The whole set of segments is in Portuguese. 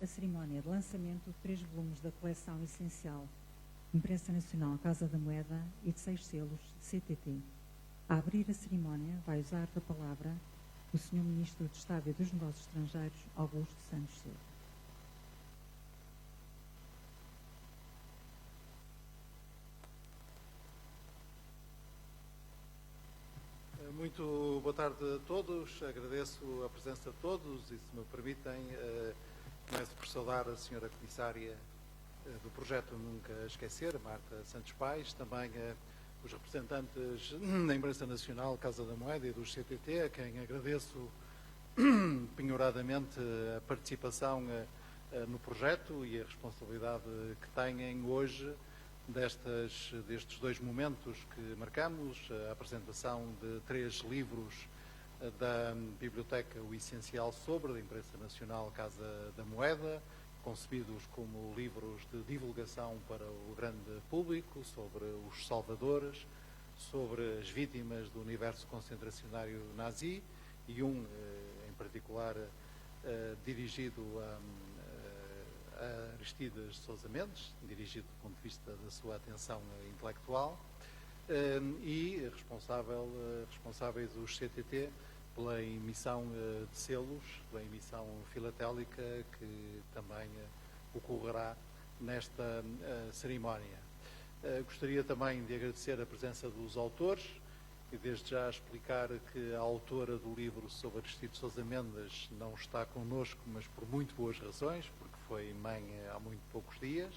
a cerimónia de lançamento de 3 volumes da coleção essencial Imprensa Nacional Casa da Moeda e de 6 selos de CTT. A abrir a cerimónia vai usar da palavra o Sr. Ministro de Estado e dos Negócios Estrangeiros, Augusto Santos Silva. Muito boa tarde a todos, agradeço a presença de todos e, se me permitem, começo por saudar a Sra. Comissária do projeto Nunca Esquecer, Marta Santos Pais, também os representantes da Imprensa Nacional, Casa da Moeda e dos CTT, a quem agradeço penhoradamente a participação no projeto e a responsabilidade que têm hoje destes 2 momentos que marcamos, a apresentação de 3 livros da Biblioteca O Essencial sobre a Imprensa Nacional Casa da Moeda, concebidos como livros de divulgação para o grande público, sobre os salvadores, sobre as vítimas do universo concentracionário nazi, e em particular, dirigido a Aristides Sousa Mendes, dirigido do ponto de vista da sua atenção intelectual, e responsáveis os CTT pela emissão de selos, pela emissão filatélica que também ocorrerá nesta cerimónia. Gostaria também de agradecer a presença dos autores e desde já explicar que a autora do livro sobre Aristides Sousa Mendes não está connosco, mas por muito boas razões, porque foi mãe há muito poucos dias,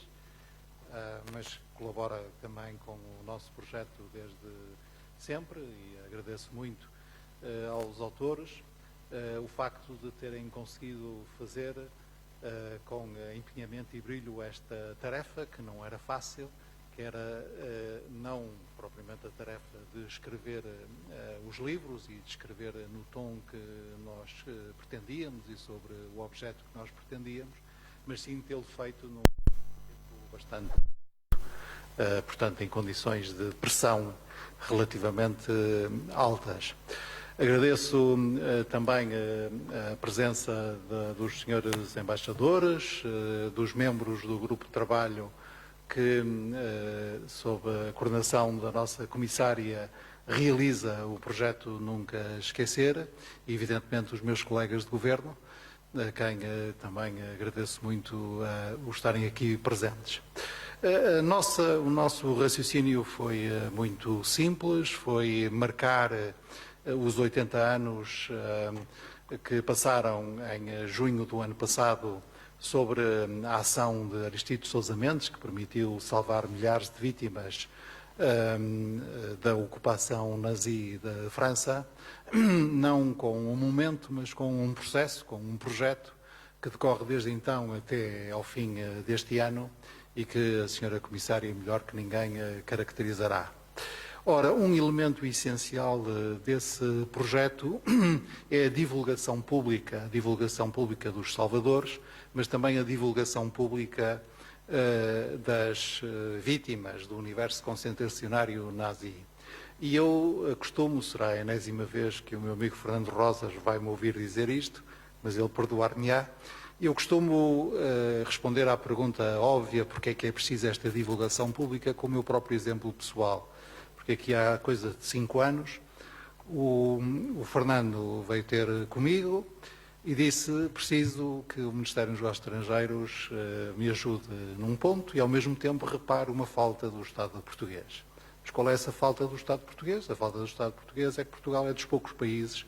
mas colabora também com o nosso projeto desde sempre, e agradeço muito aos autores o facto de terem conseguido fazer com empenhamento e brilho esta tarefa, que não era fácil, que era não propriamente a tarefa de escrever os livros e de escrever no tom que nós pretendíamos e sobre o objeto que nós pretendíamos, mas sim tê-lo feito num tempo bastante, portanto, em condições de pressão relativamente altas. Agradeço também a presença dos senhores embaixadores, dos membros do grupo de trabalho que, sob a coordenação da nossa comissária, realiza o projeto Nunca Esquecer, e evidentemente os meus colegas de governo, a quem também agradeço muito o estarem aqui presentes. O nosso raciocínio foi muito simples, foi marcar os 80 anos que passaram em junho do ano passado sobre a ação de Aristides Sousa Mendes, que permitiu salvar milhares de vítimas da ocupação nazi da França, não com um momento, mas com um processo, com um projeto que decorre desde então até ao fim deste ano e que a Sra. Comissária, melhor que ninguém, caracterizará. Ora, um elemento essencial desse projeto é a divulgação pública dos salvadores, mas também a divulgação pública das vítimas do universo concentracionário nazi. E eu costumo, será a enésima vez que o meu amigo Fernando Rosas vai-me ouvir dizer isto, mas ele perdoar-me-á, eu costumo responder à pergunta óbvia, porque é que é preciso esta divulgação pública, com o meu próprio exemplo pessoal. Porque aqui há coisa de 5 anos, o Fernando veio ter comigo e disse: preciso que o Ministério dos Negócios Estrangeiros me ajude num ponto e, ao mesmo tempo, repare uma falta do Estado português. Mas qual é essa falta do Estado português? A falta do Estado português é que Portugal é dos poucos países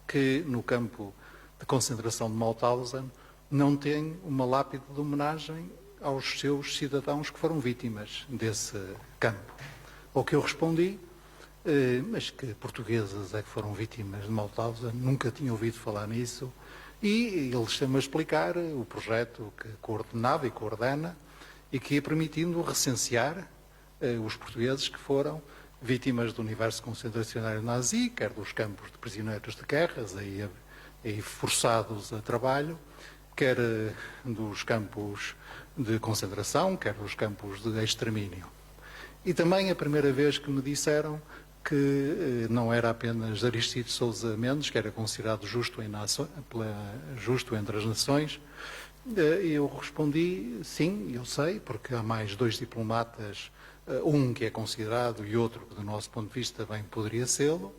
que, no campo de concentração de Mauthausen, não tem uma lápide de homenagem aos seus cidadãos que foram vítimas desse campo. Ao que eu respondi: mas que portugueses é que foram vítimas de Mauthausen? Nunca tinha ouvido falar nisso. E ele está-me a explicar o projeto que coordenava e coordena e que ia permitindo recensear os portugueses que foram vítimas do universo concentracionário nazi, quer dos campos de prisioneiros de guerras, aí forçados a trabalho, quer dos campos de concentração, quer dos campos de extermínio. E também a primeira vez que me disseram que não era apenas Aristides Sousa Mendes, que era considerado justo entre as nações, Eu respondi sim, eu sei, porque há mais 2 diplomatas, um que é considerado e outro que, do nosso ponto de vista, bem poderia sê-lo.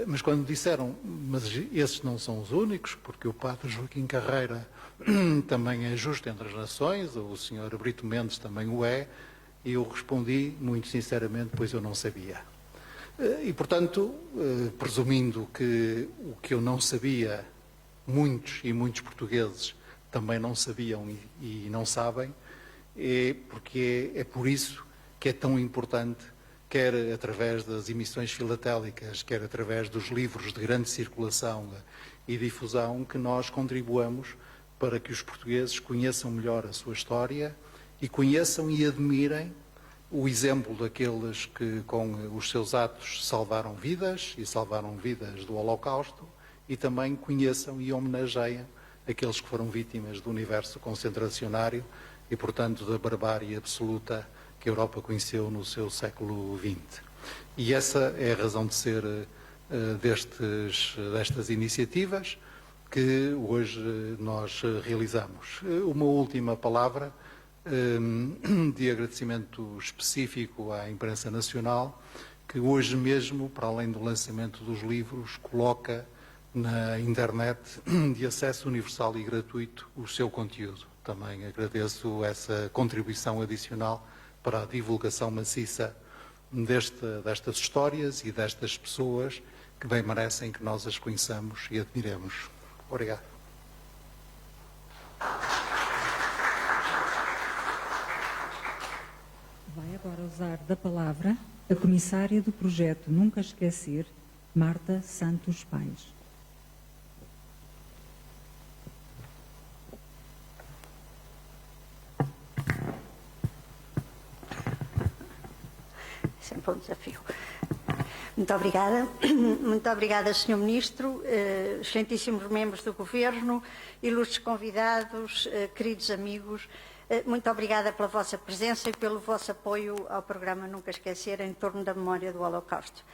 Mas quando disseram, mas esses não são os únicos, porque o padre Joaquim Carreira também é justo entre as nações, o senhor Brito Mendes também o é, e eu respondi, muito sinceramente, pois eu não sabia. E, portanto, presumindo que o que eu não sabia, muitos e muitos portugueses também não sabiam e não sabem, porque é por isso que é tão importante, quer através das emissões filatélicas, quer através dos livros de grande circulação e difusão, que nós contribuamos para que os portugueses conheçam melhor a sua história e conheçam e admirem o exemplo daqueles que, com os seus atos, salvaram vidas e salvaram vidas do Holocausto, e também conheçam e homenageiem aqueles que foram vítimas do universo concentracionário e, portanto, da barbárie absoluta que a Europa conheceu no seu século XX. E essa é a razão de ser destas iniciativas que hoje nós realizamos. Uma última palavra de agradecimento específico à imprensa nacional, que hoje mesmo, para além do lançamento dos livros, coloca na internet de acesso universal e gratuito o seu conteúdo. Também agradeço essa contribuição adicional para a divulgação maciça destas histórias e destas pessoas que bem merecem que nós as conheçamos e admiremos. Obrigado. Vai agora usar da palavra a comissária do projeto Nunca Esquecer, Marta Santos Paes. Sempre um desafio. Muito obrigada. Muito obrigada, Sr. Ministro, excelentíssimos membros do Governo, ilustres convidados, queridos amigos. Muito obrigada pela vossa presença e pelo vosso apoio ao programa Nunca Esquecer em torno da memória do Holocausto.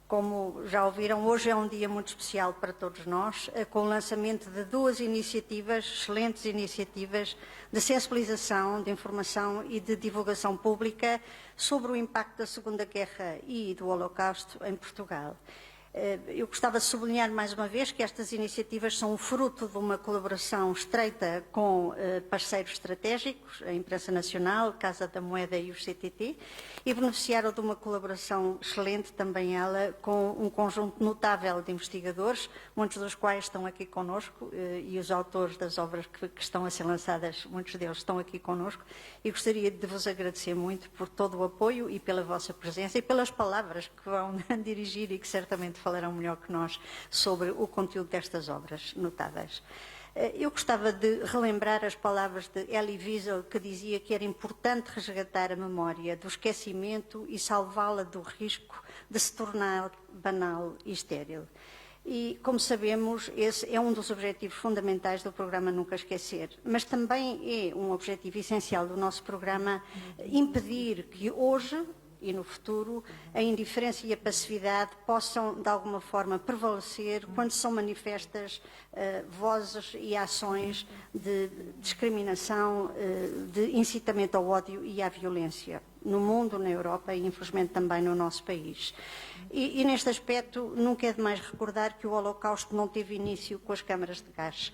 Como já ouviram, hoje é um dia muito especial para todos nós, com o lançamento de 2 iniciativas, excelentes iniciativas, de sensibilização, de informação e de divulgação pública sobre o impacto da Segunda Guerra e do Holocausto em Portugal. Eu gostava de sublinhar mais uma vez que estas iniciativas são o fruto de uma colaboração estreita com parceiros estratégicos, a Imprensa Nacional, Casa da Moeda e o CTT, e beneficiaram de uma colaboração excelente também ela com um conjunto notável de investigadores, muitos dos quais estão aqui connosco, e os autores das obras que estão a ser lançadas, muitos deles estão aqui connosco, e gostaria de vos agradecer muito por todo o apoio e pela vossa presença e pelas palavras que vão dirigir e que certamente falarão melhor que nós sobre o conteúdo destas obras notáveis. Eu gostava de relembrar as palavras de Elie Wiesel, que dizia que era importante resgatar a memória do esquecimento e salvá-la do risco de se tornar banal e estéril. E, como sabemos, esse é um dos objetivos fundamentais do programa Nunca Esquecer, mas também é um objetivo essencial do nosso programa impedir que hoje e no futuro a indiferença e a passividade possam de alguma forma prevalecer quando são manifestas vozes e ações de discriminação, de incitamento ao ódio e à violência no mundo, na Europa e infelizmente também no nosso país. E neste aspecto nunca é demais recordar que o Holocausto não teve início com as câmaras de gás.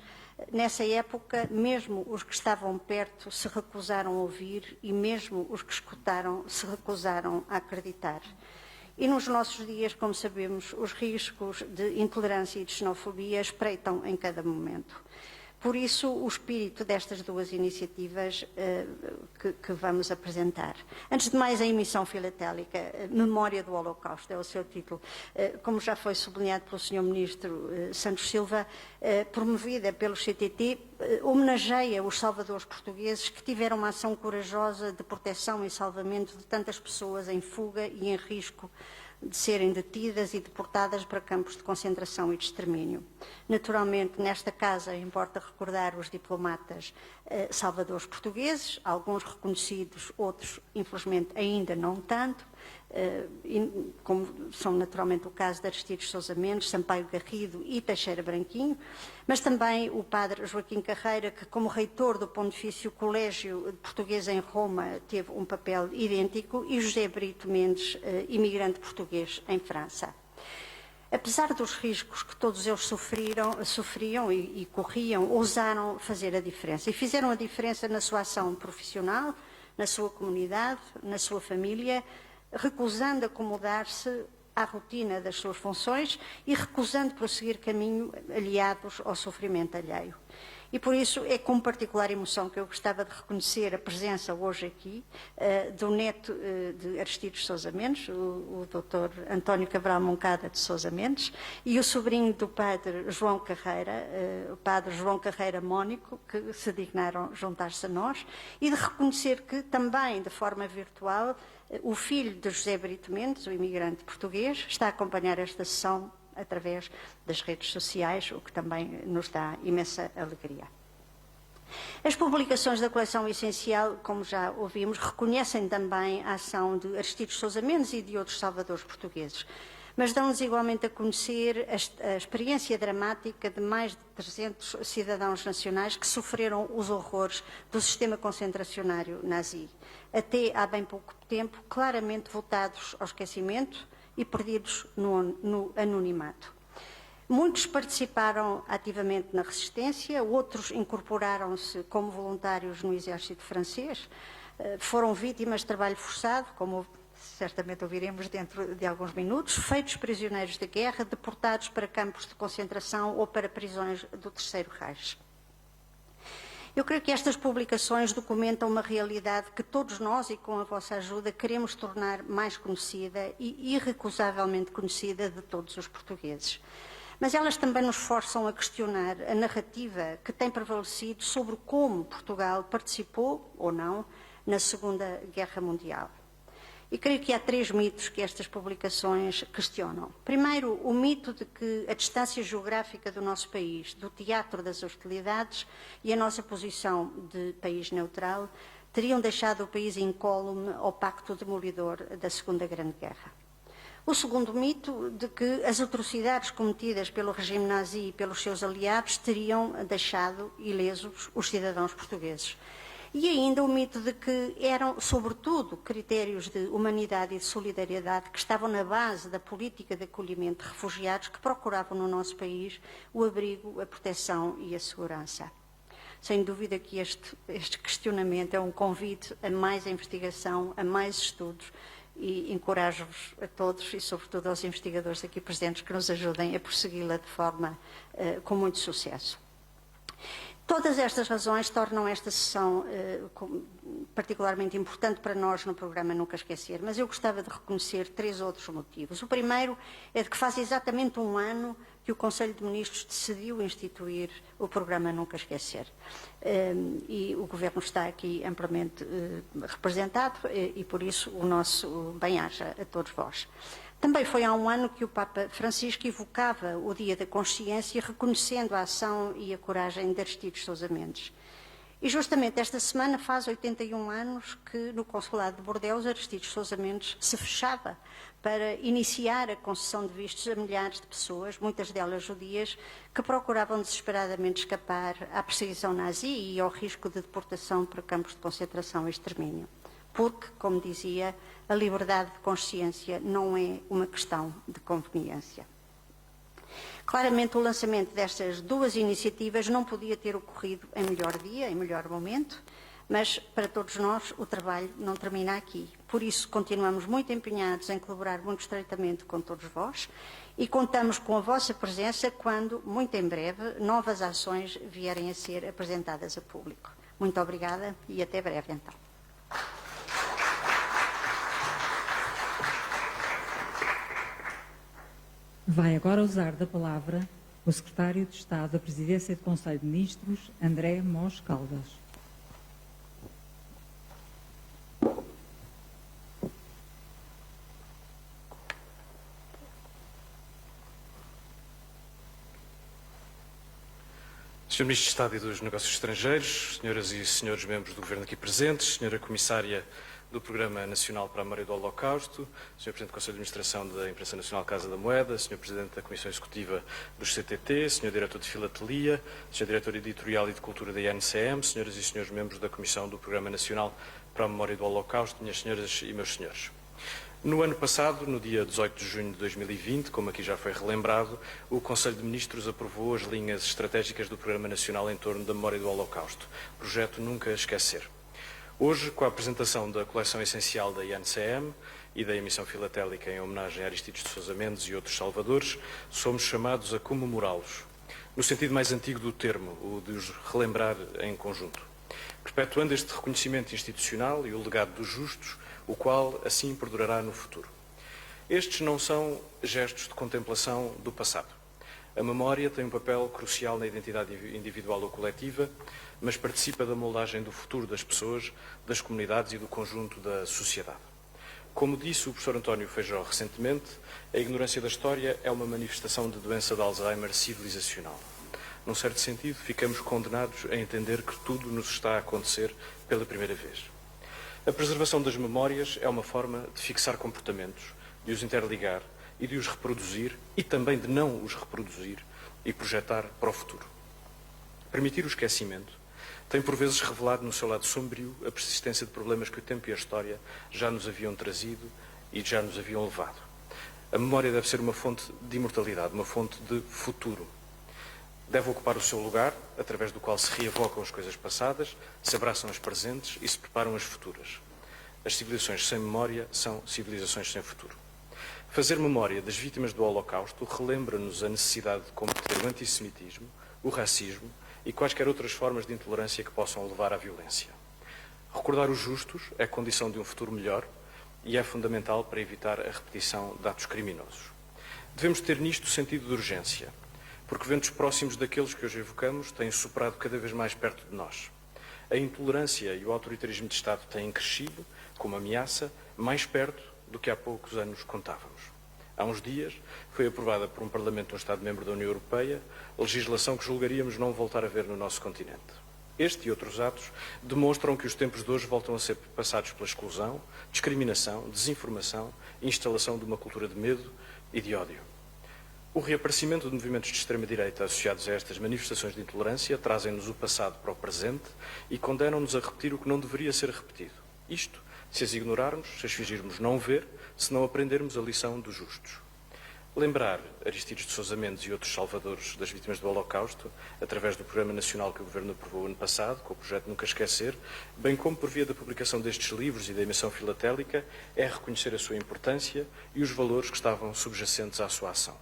Nessa época, mesmo os que estavam perto se recusaram a ouvir e mesmo os que escutaram se recusaram a acreditar. E nos nossos dias, como sabemos, os riscos de intolerância e de xenofobia espreitam em cada momento. Por isso, o espírito destas 2 iniciativas que vamos apresentar. Antes de mais, a emissão filatélica, Memória do Holocausto, é o seu título. Como já foi sublinhado pelo Sr. Ministro Santos Silva, promovida pelo CTT, homenageia os salvadores portugueses que tiveram uma ação corajosa de proteção e salvamento de tantas pessoas em fuga e em risco de serem detidas e deportadas para campos de concentração e de extermínio. Naturalmente, nesta casa, importa recordar os diplomatas salvadores portugueses, alguns reconhecidos, outros, infelizmente, ainda não tanto, como são naturalmente o caso de Aristides Sousa Mendes, Sampaio Garrido e Teixeira Branquinho, mas também o padre Joaquim Carreira, que como reitor do Pontifício Colégio Português em Roma teve um papel idêntico, e José Brito Mendes, imigrante português em França. Apesar dos riscos que todos eles sofriam e corriam, ousaram fazer a diferença. E fizeram a diferença na sua ação profissional, na sua comunidade, na sua família, recusando acomodar-se à rotina das suas funções e recusando prosseguir caminho aliados ao sofrimento alheio. E por isso é com particular emoção que eu gostava de reconhecer a presença hoje aqui do neto de Aristides Sousa Mendes, o Dr. António Cabral Moncada de Sousa Mendes, e o sobrinho do padre João Carreira, o padre João Carreira Mónico, que se dignaram juntar-se a nós, e de reconhecer que também, de forma virtual, o filho de José Brito Mendes, o imigrante português, está a acompanhar esta sessão através das redes sociais, o que também nos dá imensa alegria. As publicações da coleção Essencial, como já ouvimos, reconhecem também a ação de Aristides Sousa Mendes e de outros salvadores portugueses, mas dão-nos igualmente a conhecer a experiência dramática de mais de 300 cidadãos nacionais que sofreram os horrores do sistema concentracionário nazi, até há bem pouco tempo claramente votados ao esquecimento e perdidos no anonimato. Muitos participaram ativamente na resistência, outros incorporaram-se como voluntários no exército francês, foram vítimas de trabalho forçado, como certamente ouviremos dentro de alguns minutos, feitos prisioneiros de guerra, deportados para campos de concentração ou para prisões do Terceiro Reich. Eu creio que estas publicações documentam uma realidade que todos nós, e com a vossa ajuda, queremos tornar mais conhecida e irrecusavelmente conhecida de todos os portugueses. Mas elas também nos forçam a questionar a narrativa que tem prevalecido sobre como Portugal participou, ou não, na Segunda Guerra Mundial. E creio que há 3 mitos que estas publicações questionam. Primeiro, o mito de que a distância geográfica do nosso país, do teatro das hostilidades e a nossa posição de país neutral teriam deixado o país incólume ao pacto demolidor da Segunda Grande Guerra. O segundo mito de que as atrocidades cometidas pelo regime nazi e pelos seus aliados teriam deixado ilesos os cidadãos portugueses. E ainda o mito de que eram, sobretudo, critérios de humanidade e de solidariedade que estavam na base da política de acolhimento de refugiados que procuravam no nosso país o abrigo, a proteção e a segurança. Sem dúvida que este questionamento é um convite a mais investigação, a mais estudos, e encorajo-vos a todos e, sobretudo, aos investigadores aqui presentes que nos ajudem a prossegui-la de forma com muito sucesso. Todas estas razões tornam esta sessão particularmente importante para nós no programa Nunca Esquecer, mas eu gostava de reconhecer 3 outros motivos. O primeiro é de que faz exatamente 1 ano que o Conselho de Ministros decidiu instituir o programa Nunca Esquecer. E o Governo está aqui amplamente representado e, por isso, o nosso bem-aja a todos vós. Também foi há 1 ano que o Papa Francisco evocava o Dia da Consciência, reconhecendo a ação e a coragem de Aristides Sousa Mendes. E justamente esta semana faz 81 anos que no Consulado de Bordeaux Aristides Sousa Mendes se fechava para iniciar a concessão de vistos a milhares de pessoas, muitas delas judias, que procuravam desesperadamente escapar à perseguição nazi e ao risco de deportação para campos de concentração e extermínio. Porque, como dizia, a liberdade de consciência não é uma questão de conveniência. Claramente, o lançamento destas 2 iniciativas não podia ter ocorrido em melhor dia, em melhor momento, mas para todos nós o trabalho não termina aqui. Por isso, continuamos muito empenhados em colaborar muito estreitamente com todos vós e contamos com a vossa presença quando, muito em breve, novas ações vierem a ser apresentadas a público. Muito obrigada e até breve, então. Vai agora usar da palavra o Secretário de Estado da Presidência do Conselho de Ministros, André Mós Caldas. Sr. Ministro de Estado e dos Negócios Estrangeiros, senhoras e senhores membros do Governo aqui presentes, Senhora Comissária do Programa Nacional para a Memória do Holocausto, Sr. Presidente do Conselho de Administração da Imprensa Nacional Casa da Moeda, Sr. Presidente da Comissão Executiva dos CTT, Sr. Diretor de Filatelia, Sr. Diretor Editorial e de Cultura da INCM, senhoras e senhores membros da Comissão do Programa Nacional para a Memória do Holocausto, minhas senhoras e meus senhores. No ano passado, no dia 18 de junho de 2020, como aqui já foi relembrado, o Conselho de Ministros aprovou as linhas estratégicas do Programa Nacional em torno da memória do Holocausto, projeto Nunca Esquecer. Hoje, com a apresentação da coleção essencial da INCM e da emissão filatélica em homenagem a Aristides de Sousa Mendes e outros salvadores, somos chamados a comemorá-los, no sentido mais antigo do termo, o de os relembrar em conjunto, perpetuando este reconhecimento institucional e o legado dos justos, o qual assim perdurará no futuro. Estes não são gestos de contemplação do passado. A memória tem um papel crucial na identidade individual ou coletiva, mas participa da moldagem do futuro das pessoas, das comunidades e do conjunto da sociedade. Como disse o professor António Feijó recentemente, a ignorância da história é uma manifestação de doença de Alzheimer civilizacional. Num certo sentido, ficamos condenados a entender que tudo nos está a acontecer pela primeira vez. A preservação das memórias é uma forma de fixar comportamentos, de os interligar e de os reproduzir e também de não os reproduzir e projetar para o futuro. Permitir o esquecimento tem por vezes revelado no seu lado sombrio a persistência de problemas que o tempo e a história já nos haviam trazido e já nos haviam levado. A memória deve ser uma fonte de imortalidade, uma fonte de futuro. Deve ocupar o seu lugar, através do qual se reevocam as coisas passadas, se abraçam as presentes e se preparam as futuras. As civilizações sem memória são civilizações sem futuro. Fazer memória das vítimas do Holocausto relembra-nos a necessidade de combater o antissemitismo, o racismo e quaisquer outras formas de intolerância que possam levar à violência. Recordar os justos é condição de um futuro melhor e é fundamental para evitar a repetição de atos criminosos. Devemos ter nisto sentido de urgência, porque ventos próximos daqueles que hoje evocamos têm superado cada vez mais perto de nós. A intolerância e o autoritarismo de Estado têm crescido, como ameaça, mais perto do que há poucos anos contávamos. Há uns dias foi aprovada por um Parlamento de um Estado-membro da União Europeia legislação que julgaríamos não voltar a ver no nosso continente. Este e outros atos demonstram que os tempos de hoje voltam a ser passados pela exclusão, discriminação, desinformação e instalação de uma cultura de medo e de ódio. O reaparecimento de movimentos de extrema-direita associados a estas manifestações de intolerância trazem-nos o passado para o presente e condenam-nos a repetir o que não deveria ser repetido. Isto, se as ignorarmos, se as fingirmos não ver, se não aprendermos a lição dos justos. Lembrar Aristides de Sousa Mendes e outros salvadores das vítimas do Holocausto, através do Programa Nacional que o Governo aprovou ano passado, com o projeto Nunca Esquecer, bem como por via da publicação destes livros e da emissão filatélica, é reconhecer a sua importância e os valores que estavam subjacentes à sua ação.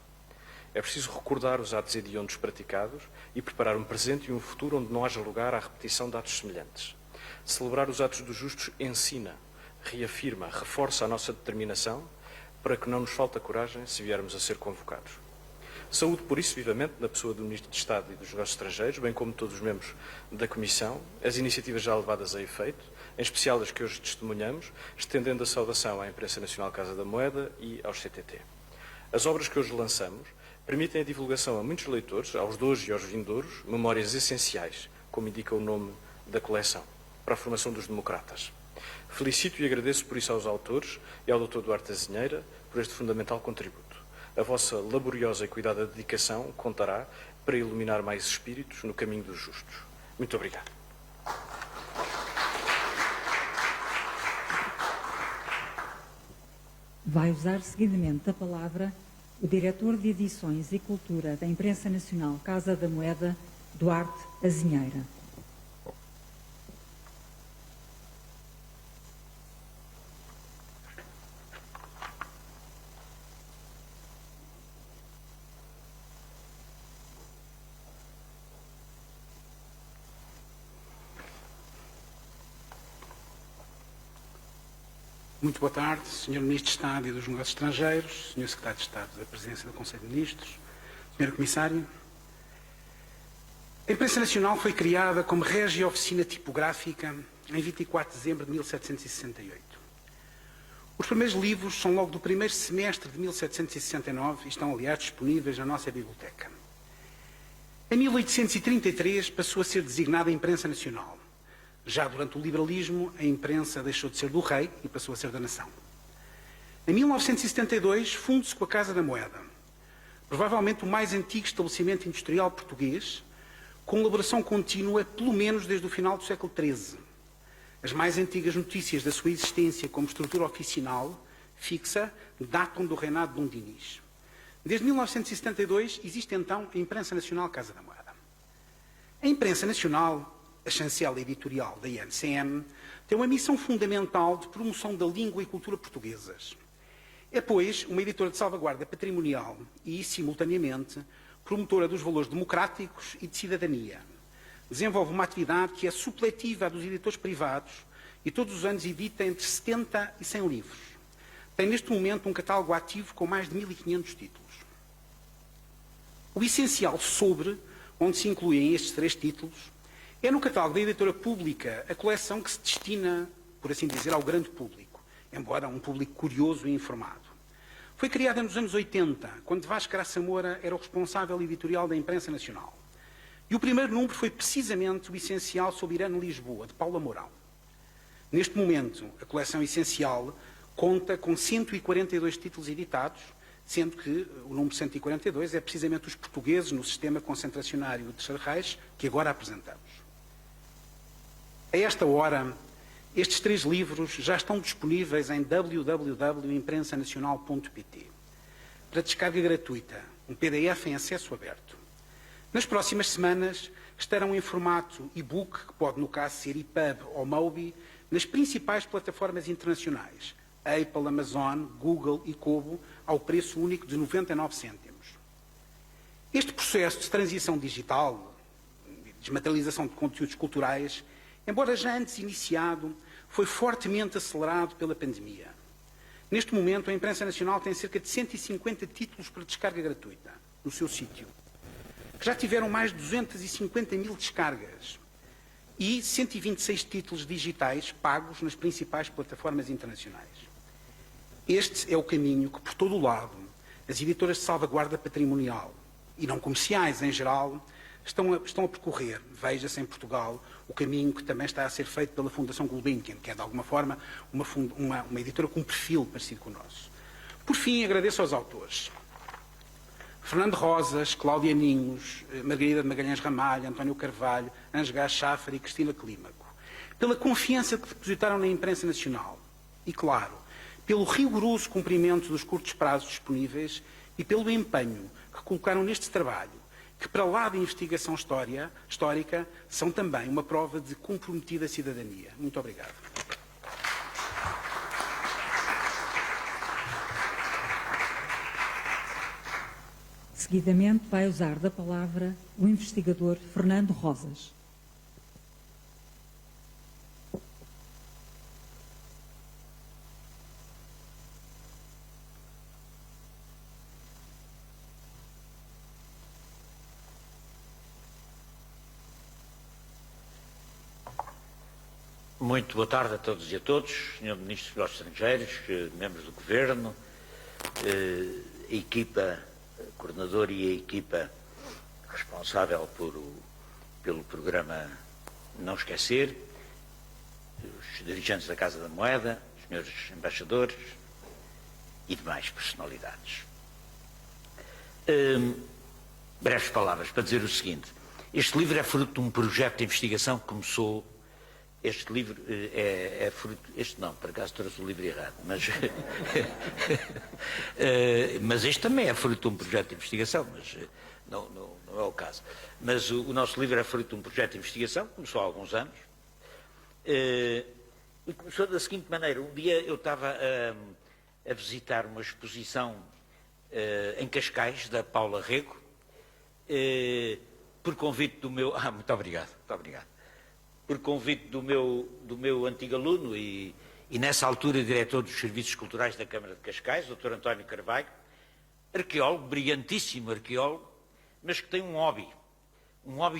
É preciso recordar os atos hediondos praticados e preparar um presente e um futuro onde não haja lugar à repetição de atos semelhantes. Celebrar os atos dos justos ensina, reafirma, reforça a nossa determinação para que não nos falte a coragem se viermos a ser convocados. Saúdo, por isso, vivamente, na pessoa do Ministro de Estado e dos Negócios Estrangeiros, bem como todos os membros da Comissão, as iniciativas já levadas a efeito, em especial as que hoje testemunhamos, estendendo a saudação à Imprensa Nacional Casa da Moeda e aos CTT. As obras que hoje lançamos permitem a divulgação a muitos leitores, aos de hoje e aos vindouros, memórias essenciais, como indica o nome da coleção, para a formação dos democratas. Felicito e agradeço por isso aos autores e ao Dr. Duarte Azinheira por este fundamental contributo. A vossa laboriosa e cuidada dedicação contará para iluminar mais espíritos no caminho dos justos. Muito obrigado. Vai usar seguidamente a palavra o Diretor de Edições e Cultura da Imprensa Nacional Casa da Moeda, Duarte Azinheira. Muito boa tarde, Sr. Ministro de Estado e dos Negócios Estrangeiros, Sr. Secretário de Estado da Presidência do Conselho de Ministros, Sra. Comissária. A Imprensa Nacional foi criada como régia oficina tipográfica em 24 de dezembro de 1768. Os primeiros livros são logo do primeiro semestre de 1769 e estão, aliás, disponíveis na nossa biblioteca. Em 1833 passou a ser designada a imprensa nacional. Já durante o liberalismo, a imprensa deixou de ser do rei e passou a ser da nação. Em 1972, funde-se com a Casa da Moeda, provavelmente o mais antigo estabelecimento industrial português, com elaboração contínua pelo menos desde o final do século XIII. As mais antigas notícias da sua existência como estrutura oficinal fixa datam do reinado de Dom Dinis. Desde 1972 existe então a Imprensa Nacional Casa da Moeda. A Imprensa Nacional, a chancela editorial da INCM, tem uma missão fundamental de promoção da língua e cultura portuguesas. É, pois, uma editora de salvaguarda patrimonial e, simultaneamente, promotora dos valores democráticos e de cidadania. Desenvolve uma atividade que é supletiva à dos editores privados e todos os anos edita entre 70 e 100 livros. Tem neste momento um catálogo ativo com mais de 1.500 títulos. O essencial sobre, onde se incluem estes 3 títulos, é no catálogo da editora pública a coleção que se destina, por assim dizer, ao grande público, embora um público curioso e informado. Foi criada nos anos 80, quando Vasco Graça Moura era o responsável editorial da Imprensa Nacional. E o primeiro número foi precisamente o essencial sobre Irã Lisboa, de Paula Mourão. Neste momento, a coleção essencial conta com 142 títulos editados, sendo que o número 142 é precisamente os portugueses no sistema concentracionário de Terceiro Reich, que agora apresentamos. A esta hora, estes 3 livros já estão disponíveis em www.imprensanacional.pt para descarga gratuita, um PDF em acesso aberto. Nas próximas semanas estarão em formato e-book, que pode no caso ser EPUB ou Mobi, nas principais plataformas internacionais, Apple, Amazon, Google e Kobo, ao preço único de 99 cêntimos. Este processo de transição digital, desmaterialização de conteúdos culturais, embora já antes iniciado, foi fortemente acelerado pela pandemia. Neste momento, a Imprensa Nacional tem cerca de 150 títulos para descarga gratuita no seu sítio, que já tiveram mais de 250 mil descargas e 126 títulos digitais pagos nas principais plataformas internacionais. Este é o caminho que, por todo o lado, as editoras de salvaguarda patrimonial e não comerciais em geral estão a percorrer. Veja-se em Portugal o caminho que também está a ser feito pela Fundação Gulbenkian, que é de alguma forma uma editora com um perfil parecido com o nosso. Por fim, agradeço aos autores. Fernando Rosas, Cláudia Ninhos, Margarida de Magalhães Ramalho, António Carvalho, Ângelo Gás Cháfara e Cristina Clímaco, pela confiança que depositaram na Imprensa Nacional e, claro, pelo rigoroso cumprimento dos curtos prazos disponíveis e pelo empenho que colocaram neste trabalho, que, para lá da investigação histórica, são também uma prova de comprometida cidadania. Muito obrigado. Seguidamente vai usar da palavra o investigador Fernando Rosas. Muito boa tarde a todos e a todos, Sr. Ministro dos Estrangeiros, membros do Governo, a equipa, coordenador e a equipa responsável pelo programa Não Esquecer, os dirigentes da Casa da Moeda, os senhores embaixadores e demais personalidades. Breves palavras para dizer o seguinte: este livro é fruto de um projeto de investigação que começou. Este livro é fruto... Este não, por acaso trouxe o livro errado, mas este também é fruto de um projeto de investigação, mas não é o caso. Mas o nosso livro é fruto de um projeto de investigação, começou há alguns anos, e começou da seguinte maneira. Um dia eu estava a visitar uma exposição em Cascais, da Paula Rego, por convite do meu... muito obrigado, muito obrigado. Por convite do meu antigo aluno e nessa altura diretor dos Serviços Culturais da Câmara de Cascais, Dr. António Carvalho, arqueólogo, brilhantíssimo arqueólogo, mas que tem um hobby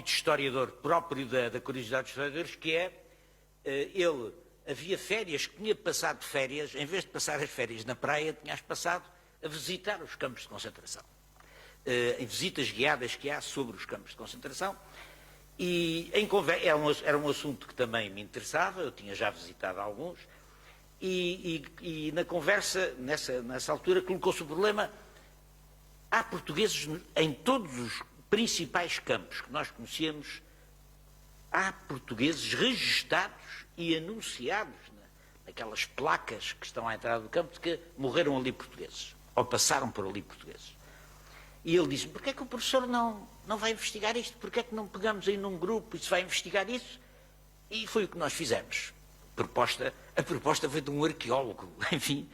de historiador próprio da curiosidade dos historiadores, que é, ele havia férias, que tinha passado férias, em vez de passar as férias na praia, tinha-as passado a visitar os campos de concentração. em visitas guiadas que há sobre os campos de concentração. E era um assunto que também me interessava, eu tinha já visitado alguns, e na conversa, nessa altura, colocou-se o problema: há portugueses em todos os principais campos que nós conhecemos, há portugueses registados e anunciados naquelas placas que estão à entrada do campo de que morreram ali portugueses, ou passaram por ali portugueses. E ele disse: porquê é que o professor não vai investigar isto? Porquê é que não pegamos aí num grupo e se vai investigar isso? E foi o que nós fizemos. A proposta foi de um arqueólogo, enfim,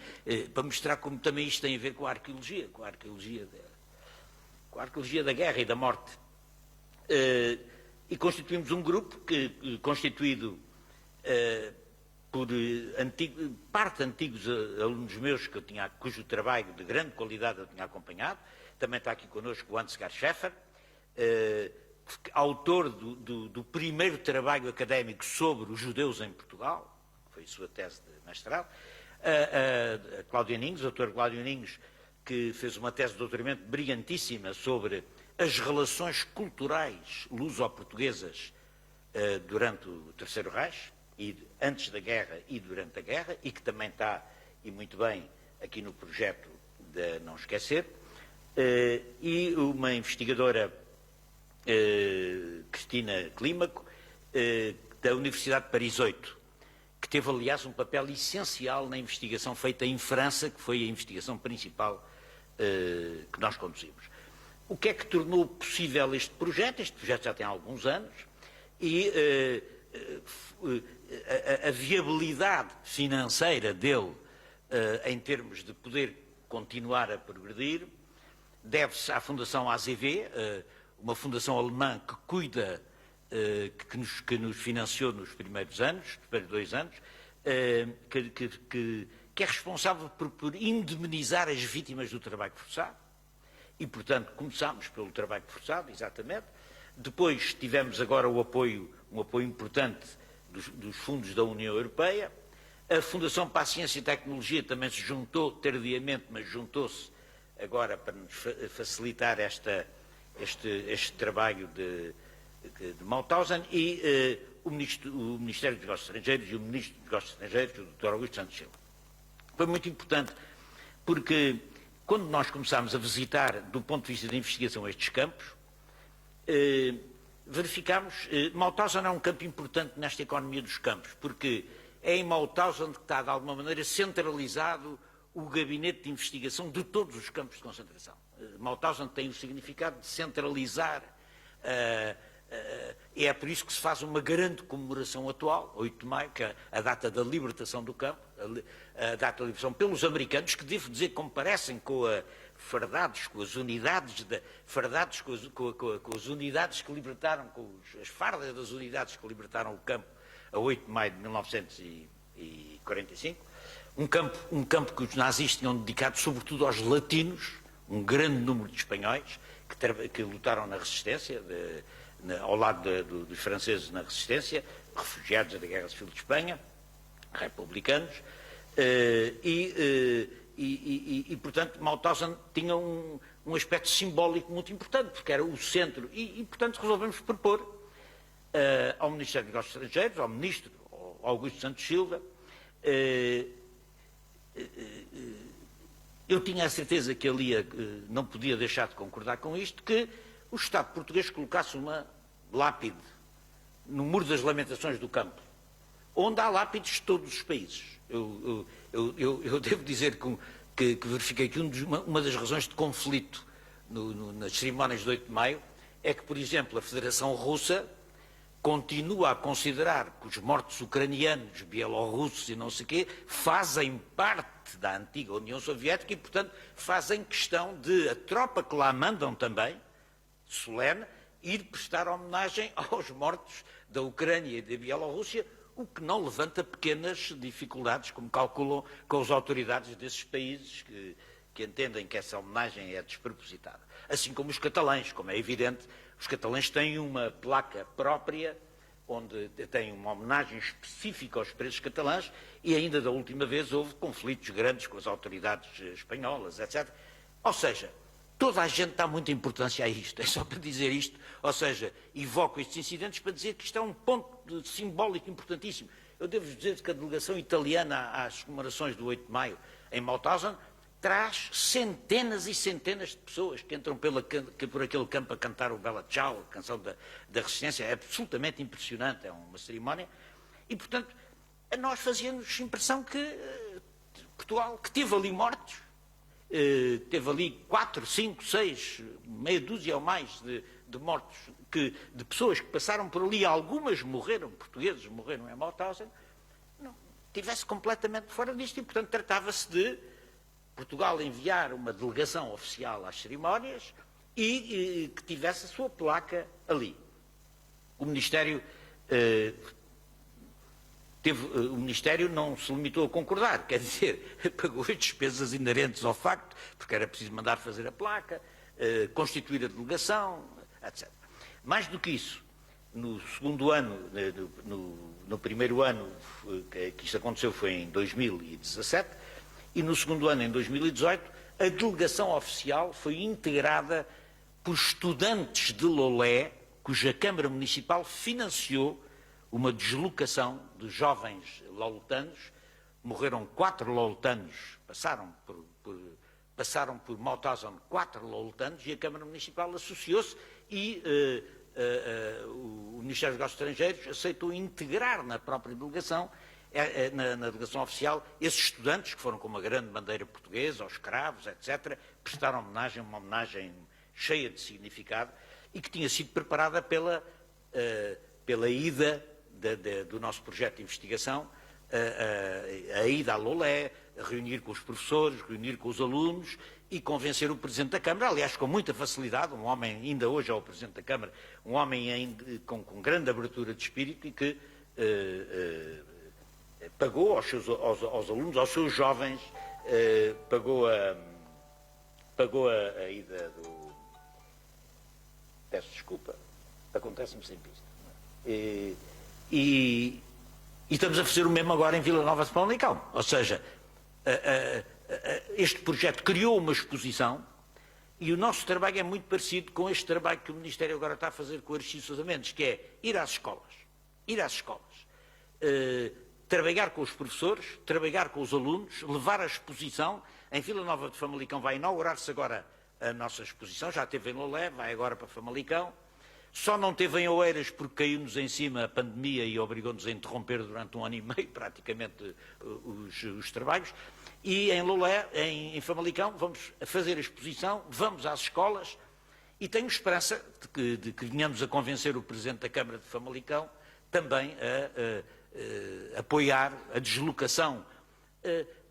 para mostrar como também isto tem a ver com a arqueologia, com a arqueologia da guerra e da morte. E constituímos um grupo constituído por parte antigos alunos meus cujo trabalho de grande qualidade eu tinha acompanhado. Também está aqui connosco o Ansgar Scheffer, autor do primeiro trabalho académico sobre os judeus em Portugal, foi a sua tese de mestrado. A Cláudia Ninhos, a doutora Cláudia Ninhos, que fez uma tese de doutoramento brilhantíssima sobre as relações culturais luso-portuguesas durante o Terceiro Reich, e antes da guerra e durante a guerra, e que também está, e muito bem, aqui no projeto de Não Esquecer, e uma investigadora, Cristina Clímaco, da Universidade de Paris 8, que teve, aliás, um papel essencial na investigação feita em França, que foi a investigação principal que nós conduzimos. O que é que tornou possível este projeto? Este projeto já tem alguns anos, e a viabilidade financeira dele, em termos de poder continuar a progredir, deve-se à Fundação AZV, uma fundação alemã que cuida, que nos financiou nos primeiros 2 anos, que é responsável por indemnizar as vítimas do trabalho forçado. E, portanto, começámos pelo trabalho forçado, exatamente. Depois tivemos agora um apoio importante dos fundos da União Europeia. A Fundação para a Ciência e Tecnologia também se juntou tardiamente, mas juntou-se agora para nos facilitar este trabalho de Mauthausen, e o Ministério dos Negócios Estrangeiros e o Ministro dos Negócios Estrangeiros, o Dr. Augusto Santos Silva. Foi muito importante, porque quando nós começámos a visitar, do ponto de vista da investigação, estes campos, verificámos, Mauthausen é um campo importante nesta economia dos campos, porque é em Mauthausen que está, de alguma maneira, centralizado o gabinete de investigação de todos os campos de concentração. Mauthausen tem o significado de centralizar, e é por isso que se faz uma grande comemoração atual, 8 de maio, que é a data da libertação do campo, a data da libertação pelos americanos, que devo dizer que comparecem com as unidades que libertaram, as fardas das unidades que libertaram o campo a 8 de maio de 1945, um campo que os nazistas tinham dedicado sobretudo aos latinos, um grande número de espanhóis que lutaram na resistência, ao lado dos franceses na resistência, refugiados da Guerra Civil de Espanha, republicanos, portanto, Mauthausen tinha um aspecto simbólico muito importante, porque era o centro, portanto, resolvemos propor ao Ministério dos Negócios Estrangeiros, ao Ministro Augusto Santos Silva. Eu tinha a certeza que ele não podia deixar de concordar com isto, que o Estado português colocasse uma lápide no Muro das Lamentações do campo, onde há lápides de todos os países. Eu devo dizer que verifiquei que uma das razões de conflito nas cerimónias de 8 de maio é que, por exemplo, a Federação Russa continua a considerar que os mortos ucranianos, bielorrussos e não sei o quê, fazem parte da antiga União Soviética e, portanto, fazem questão de a tropa que lá mandam também, solene, ir prestar homenagem aos mortos da Ucrânia e da Bielorrússia, o que não levanta pequenas dificuldades, como calculam com as autoridades desses países que entendem que essa homenagem é despropositada. Assim como os catalães, como é evidente, os catalães têm uma placa própria, onde têm uma homenagem específica aos presos catalães, e ainda da última vez houve conflitos grandes com as autoridades espanholas, etc. Ou seja, Toda a gente dá muita importância a isto, é só para dizer isto, ou seja, evoco estes incidentes para dizer que isto é um ponto simbólico importantíssimo. Eu devo dizer que a delegação italiana às comemorações do 8 de Maio em Mauthausen traz centenas e centenas de pessoas que entram por aquele campo a cantar o Bella Ciao, a canção da Resistência. É absolutamente impressionante, é uma cerimónia. E, portanto, a nós fazia-nos impressão que Portugal, que teve ali mortos, teve ali 4, 5, 6, meia dúzia ou mais de mortos, de pessoas que passaram por ali, algumas morreram, portugueses morreram em Mauthausen, não estivesse completamente fora disto e, portanto, tratava-se de Portugal enviar uma delegação oficial às cerimónias e que tivesse a sua placa ali. O Ministério o Ministério não se limitou a concordar, quer dizer, pagou as despesas inerentes ao facto, porque era preciso mandar fazer a placa, constituir a delegação, etc. Mais do que isso, no segundo ano, no primeiro ano que isto aconteceu foi em 2017, e no segundo ano, em 2018, a delegação oficial foi integrada por estudantes de Lolé, cuja Câmara Municipal financiou uma deslocação de jovens loletanos. Morreram 4 loletanos, passaram por Mauthausen 4 loletanos e a Câmara Municipal associou-se e o Ministério dos Negócios Estrangeiros aceitou integrar na própria delegação, na delegação oficial, esses estudantes que foram com uma grande bandeira portuguesa, aos escravos, etc., prestaram homenagem, uma homenagem cheia de significado e que tinha sido preparada pela ida do nosso projeto de investigação, a ida a Lolé, a reunir com os professores, reunir com os alunos e convencer o Presidente da Câmara, aliás, com muita facilidade, um homem, ainda hoje é o Presidente da Câmara, um homem com grande abertura de espírito e que pagou aos alunos, aos seus jovens, pagou a ida do... Peço desculpa, acontece-me sempre isto. E estamos a fazer o mesmo agora em Vila Nova de Famalicão. Ou seja, este projeto criou uma exposição e o nosso trabalho é muito parecido com este trabalho que o Ministério agora está a fazer com o Aristides Sousa Mendes, que é ir às escolas, trabalhar com os professores, trabalhar com os alunos, levar a exposição. Em Vila Nova de Famalicão vai inaugurar-se agora a nossa exposição, já esteve em Lolé, vai agora para Famalicão. Só não teve em Oeiras porque caiu-nos em cima a pandemia e obrigou-nos a interromper durante 1 ano e meio praticamente os trabalhos. E em Lolé, em Famalicão, vamos fazer a exposição, vamos às escolas e tenho esperança de que venhamos a convencer o Presidente da Câmara de Famalicão também a apoiar a deslocação,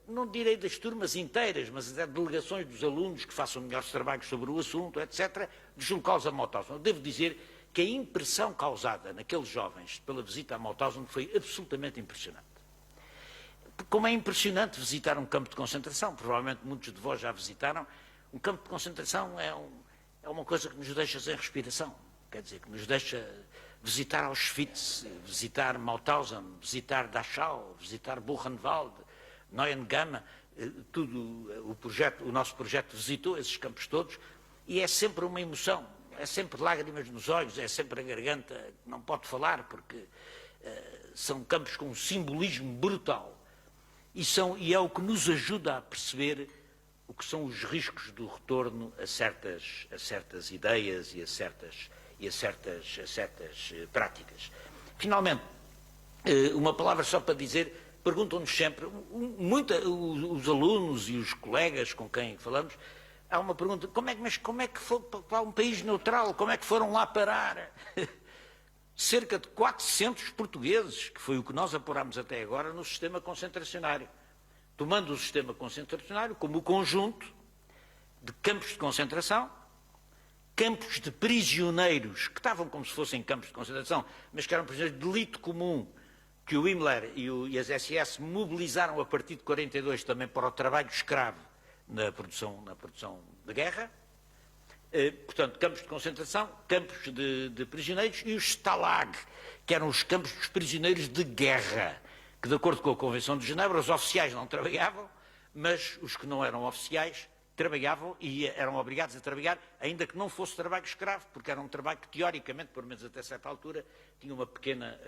não direi das turmas inteiras, mas das delegações dos alunos que façam melhores trabalhos sobre o assunto, etc., deslocá-los a Mauthausen. Devo dizer que a impressão causada naqueles jovens pela visita a Mauthausen foi absolutamente impressionante. Como é impressionante visitar um campo de concentração, provavelmente muitos de vós já visitaram, um campo de concentração é uma coisa que nos deixa sem respiração, quer dizer, que nos deixa visitar Auschwitz, visitar Mauthausen, visitar Dachau, visitar Buchenwald, Neuengamme, o nosso projeto visitou esses campos todos e é sempre uma emoção, é sempre lágrimas nos olhos, é sempre a garganta que não pode falar porque são campos com um simbolismo brutal e é o que nos ajuda a perceber o que são os riscos do retorno a certas ideias e a certas práticas. Finalmente, uma palavra só para dizer, perguntam-nos sempre, os alunos e os colegas com quem falamos, há uma pergunta, mas como é que foi para um país neutral, como é que foram lá parar? Cerca de 400 portugueses, que foi o que nós apurámos até agora no sistema concentracionário, tomando o sistema concentracionário como o conjunto de campos de concentração, campos de prisioneiros, que estavam como se fossem campos de concentração, mas que eram prisioneiros de delito comum, que o Himmler e as SS mobilizaram a partir de 42 também para o trabalho escravo na produção de guerra. Portanto, campos de concentração, campos de prisioneiros e os Stalag, que eram os campos dos prisioneiros de guerra, que de acordo com a Convenção de Genebra, os oficiais não trabalhavam, mas os que não eram oficiais trabalhavam e eram obrigados a trabalhar, ainda que não fosse trabalho escravo, porque era um trabalho que, teoricamente, pelo menos até certa altura, tinha uma pequena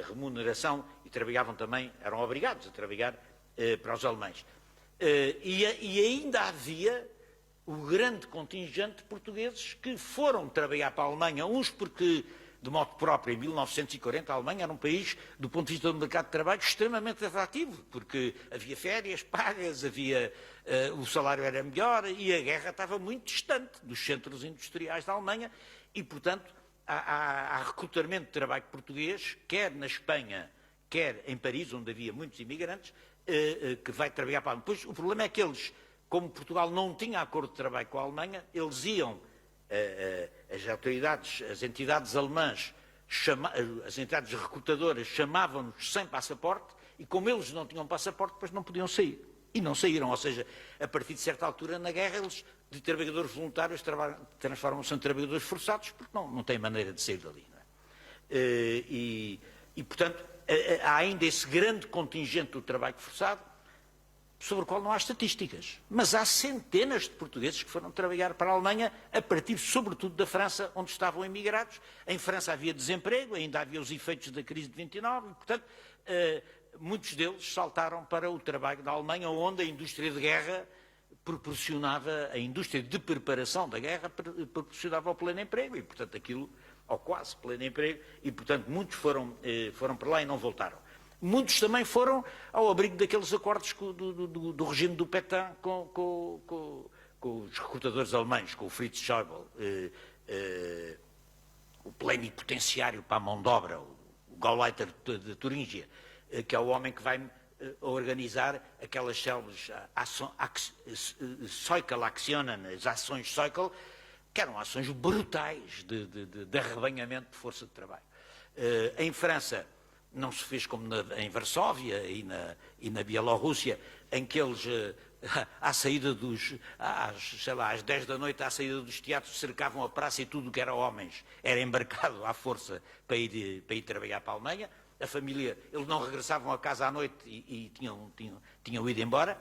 remuneração e trabalhavam também, eram obrigados a trabalhar para os alemães. E ainda havia o grande contingente de portugueses que foram trabalhar para a Alemanha, uns porque, de modo próprio, em 1940, a Alemanha era um país, do ponto de vista do mercado de trabalho, extremamente atrativo, porque havia férias pagas, o salário era melhor e a guerra estava muito distante dos centros industriais da Alemanha e, portanto, há recrutamento de trabalho português, quer na Espanha, quer em Paris, onde havia muitos imigrantes, que vai trabalhar para a Alemanha. Pois o problema é que eles, como Portugal não tinha acordo de trabalho com a Alemanha, eles iam, as autoridades, as entidades alemãs, as entidades recrutadoras chamavam-nos sem passaporte e como eles não tinham passaporte, depois não podiam sair. E não saíram, ou seja, a partir de certa altura na guerra, eles de trabalhadores voluntários transformam-se em trabalhadores forçados porque não têm maneira de sair dali. Não é? Portanto, há ainda esse grande contingente do trabalho forçado, sobre o qual não há estatísticas. Mas há centenas de portugueses que foram trabalhar para a Alemanha, a partir, sobretudo, da França, onde estavam emigrados. Em França havia desemprego, ainda havia os efeitos da crise de 29, e, portanto, muitos deles saltaram para o trabalho da Alemanha, onde a indústria de guerra proporcionava, a indústria de preparação da guerra proporcionava o pleno emprego, e, portanto, aquilo, ao quase pleno emprego, e, portanto, muitos foram para lá e não voltaram. Muitos também foram ao abrigo daqueles acordos do regime do Pétain com os recrutadores alemães, com o Fritz Schäuble, o plenipotenciário para a mão de obra, o Gauleiter de Turíngia, que é o homem que vai organizar aquelas células Seukel-Aktionen, as ações Seukel, que eram ações brutais de arrebanhamento de força de trabalho. Em França, não se fez como em Varsóvia e na Bielorrússia, em que eles, à saída às 10 da noite, à saída dos teatros, cercavam a praça e tudo o que era homens era embarcado à força para ir trabalhar para a Alemanha. A família, eles não regressavam a casa à noite e tinham ido embora.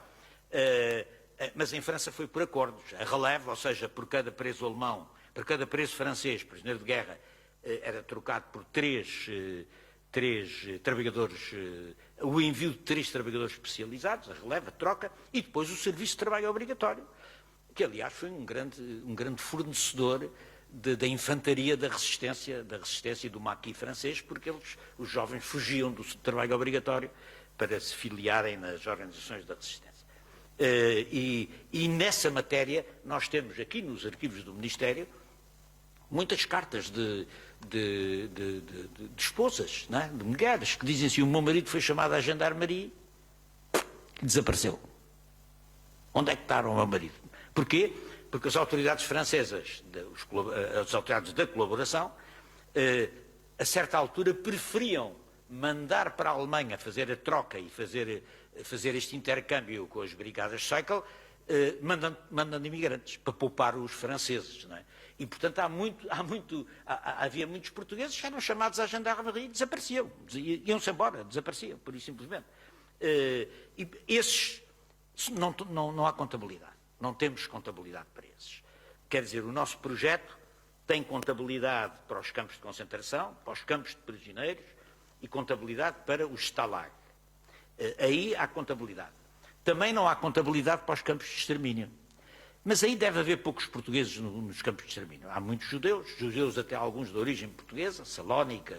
Mas em França foi por acordos. A releve, ou seja, por cada preso alemão, por cada preso francês, prisioneiro de guerra, era trocado por três trabalhadores, o envio de 3 trabalhadores especializados, a releva, a troca, e depois o serviço de trabalho obrigatório, que aliás foi um grande fornecedor da infantaria da resistência e do maquis francês, porque os jovens fugiam do trabalho obrigatório para se filiarem nas organizações da resistência. E nessa matéria nós temos aqui nos arquivos do Ministério muitas cartas de esposas, não é? De mulheres, que dizem assim: o meu marido foi chamado à gendarmeria e desapareceu. Onde é que está o meu marido? Porquê? Porque as autoridades francesas, as autoridades da colaboração, a certa altura preferiam mandar para a Alemanha fazer a troca e fazer este intercâmbio com as brigadas Seukel, mandando imigrantes para poupar os franceses, não é? E, portanto, havia muitos portugueses que eram chamados à gendarmeria e desapareciam. Iam-se embora, desapareciam, pura e simplesmente. E esses, não há contabilidade. Não temos contabilidade para esses. Quer dizer, o nosso projeto tem contabilidade para os campos de concentração, para os campos de prisioneiros e contabilidade para os Stalag. Aí há contabilidade. Também não há contabilidade para os campos de extermínio. Mas aí deve haver poucos portugueses nos campos de extermínio. Há muitos judeus até alguns de origem portuguesa, Salónica,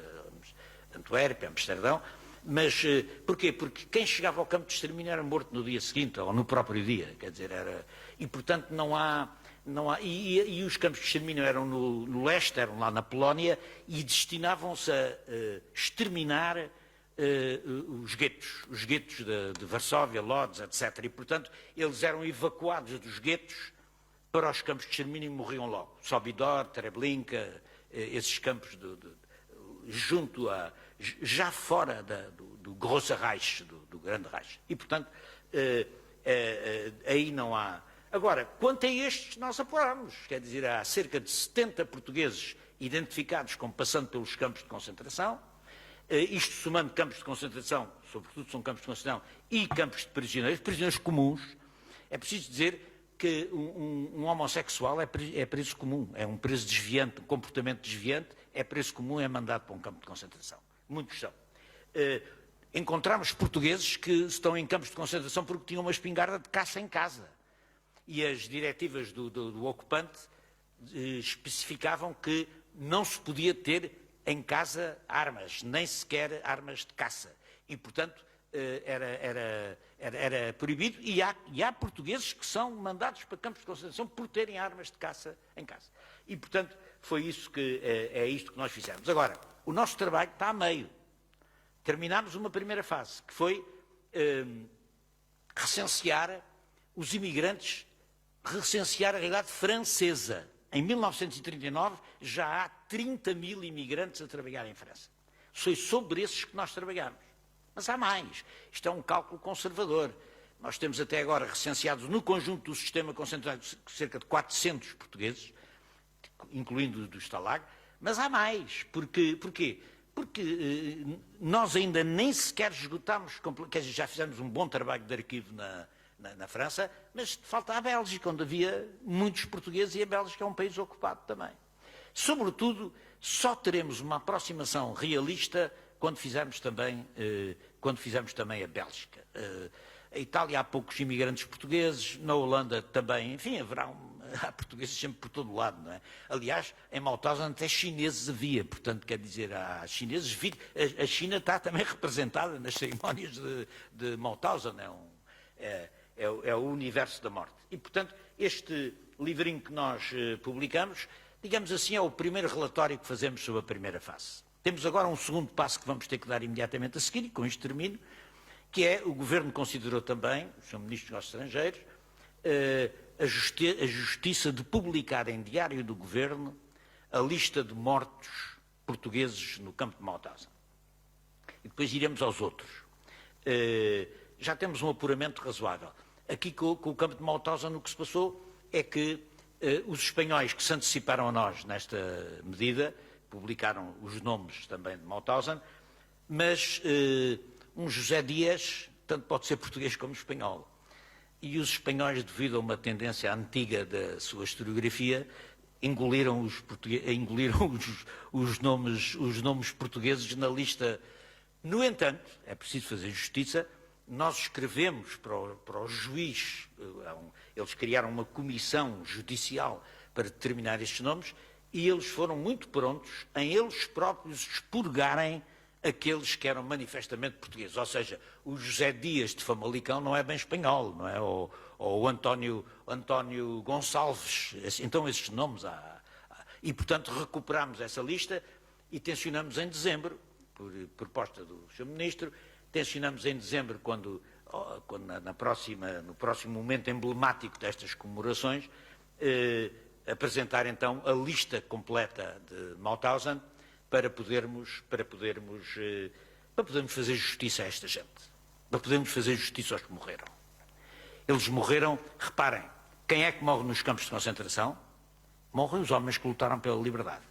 Antuérpia, Amsterdão. Mas porquê? Porque quem chegava ao campo de extermínio era morto no dia seguinte ou no próprio dia. Quer dizer, e portanto não há e os campos de extermínio eram no leste, eram lá na Polónia, e destinavam-se a exterminar os guetos de Varsóvia, Lodz, etc. E, portanto, eles eram evacuados dos guetos para os campos de extermínio e morriam logo. Sobibor, Treblinka, esses campos junto já fora do Grosse Reich, do Grande Reich. E, portanto, aí não há... Agora, quanto a estes, nós apuramos. Quer dizer, há cerca de 70 portugueses identificados como passando pelos campos de concentração. Isto somando campos de concentração, sobretudo são campos de concentração, e campos de prisioneiros comuns. É preciso dizer que um homossexual é preso comum, é um preso desviante, um comportamento desviante, é preso comum, é mandado para um campo de concentração. Muitos são. Encontramos portugueses que estão em campos de concentração porque tinham uma espingarda de caça em casa. E as diretivas do ocupante especificavam que não se podia ter em casa armas, nem sequer armas de caça. E, portanto, era proibido. E há portugueses que são mandados para campos de concentração por terem armas de caça em casa. E, portanto, foi isso é isto que nós fizemos. Agora, o nosso trabalho está a meio. Terminámos uma primeira fase, que foi recensear os imigrantes, recensear a realidade francesa. Em 1939 já há 30 mil imigrantes a trabalhar em França. Foi sobre esses que nós trabalhamos. Mas há mais. Isto é um cálculo conservador. Nós temos até agora recenseados no conjunto do sistema concentrado cerca de 400 portugueses, incluindo do Stalag, mas há mais. Porquê? Porque nós ainda nem sequer esgotámos, quer dizer, já fizemos um bom trabalho de arquivo na França, mas falta a Bélgica, onde havia muitos portugueses, e a Bélgica é um país ocupado também. Sobretudo, só teremos uma aproximação realista quando fizermos também a Bélgica. A Itália há poucos imigrantes portugueses, na Holanda também, enfim, há portugueses sempre por todo lado, não é? Aliás, em Mauthausen até chineses havia, portanto, quer dizer, há chineses, a China está também representada nas cerimónias de Mauthausen, é o universo da morte. E, portanto, este livrinho que nós publicamos, digamos assim, é o primeiro relatório que fazemos sobre a primeira fase. Temos agora um segundo passo que vamos ter que dar imediatamente a seguir, e com isto termino, que é, o Governo considerou também, o Sr. Ministro dos Negócios Estrangeiros, a justiça de publicar em diário do Governo a lista de mortos portugueses no campo de Mauthausen. E depois iremos aos outros. Já temos um apuramento razoável. Aqui com o campo de Mauthausen o que se passou é que os espanhóis que se anteciparam a nós nesta medida publicaram os nomes também de Mauthausen, mas um José Dias tanto pode ser português como espanhol. E os espanhóis, devido a uma tendência antiga da sua historiografia, engoliram os nomes portugueses na lista. No entanto, é preciso fazer justiça, nós escrevemos para o juiz, eles criaram uma comissão judicial para determinar estes nomes, e eles foram muito prontos em eles próprios expurgarem aqueles que eram manifestamente portugueses. Ou seja, o José Dias de Famalicão não é bem espanhol, não é? Ou o António Gonçalves. Então, esses nomes há. E, portanto, recuperámos essa lista e tencionamos em dezembro, por proposta do Sr. Ministro, tencionamos em dezembro, quando no próximo momento emblemático destas comemorações, apresentar então a lista completa de Mauthausen para podermos fazer justiça a esta gente, para podermos fazer justiça aos que morreram. Eles morreram, reparem, quem é que morre nos campos de concentração? Morrem os homens que lutaram pela liberdade.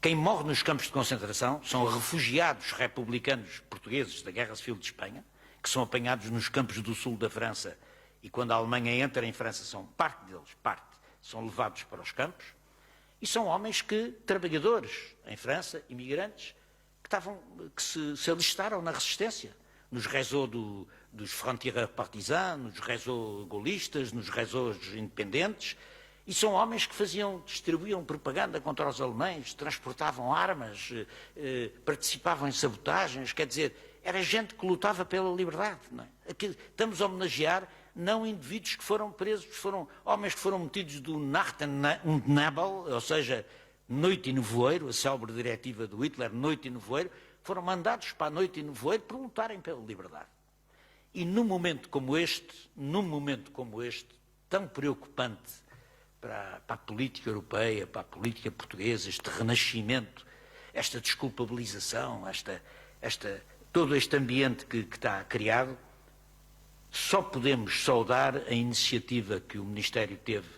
Quem morre nos campos de concentração são refugiados republicanos portugueses da Guerra Civil de Espanha, que são apanhados nos campos do sul da França, e quando a Alemanha entra em França, são levados para os campos, e são homens trabalhadores em França, imigrantes, que se alistaram na resistência, nos réseaux dos frontières partisans, nos réseaux gaullistas, nos réseaux independentes, e são homens que distribuíam propaganda contra os alemães, transportavam armas, participavam em sabotagens, quer dizer, era gente que lutava pela liberdade. Não é? Aqui estamos a homenagear não indivíduos que foram presos, foram homens que foram metidos do Nacht und Nebel, ou seja, noite e nevoeiro, a célebre diretiva do Hitler, noite e nevoeiro, foram mandados para a noite e nevoeiro por lutarem pela liberdade. E num momento como este, tão preocupante para a política europeia, para a política portuguesa, este renascimento, esta desculpabilização, todo este ambiente que está criado, só podemos saudar a iniciativa que o Ministério teve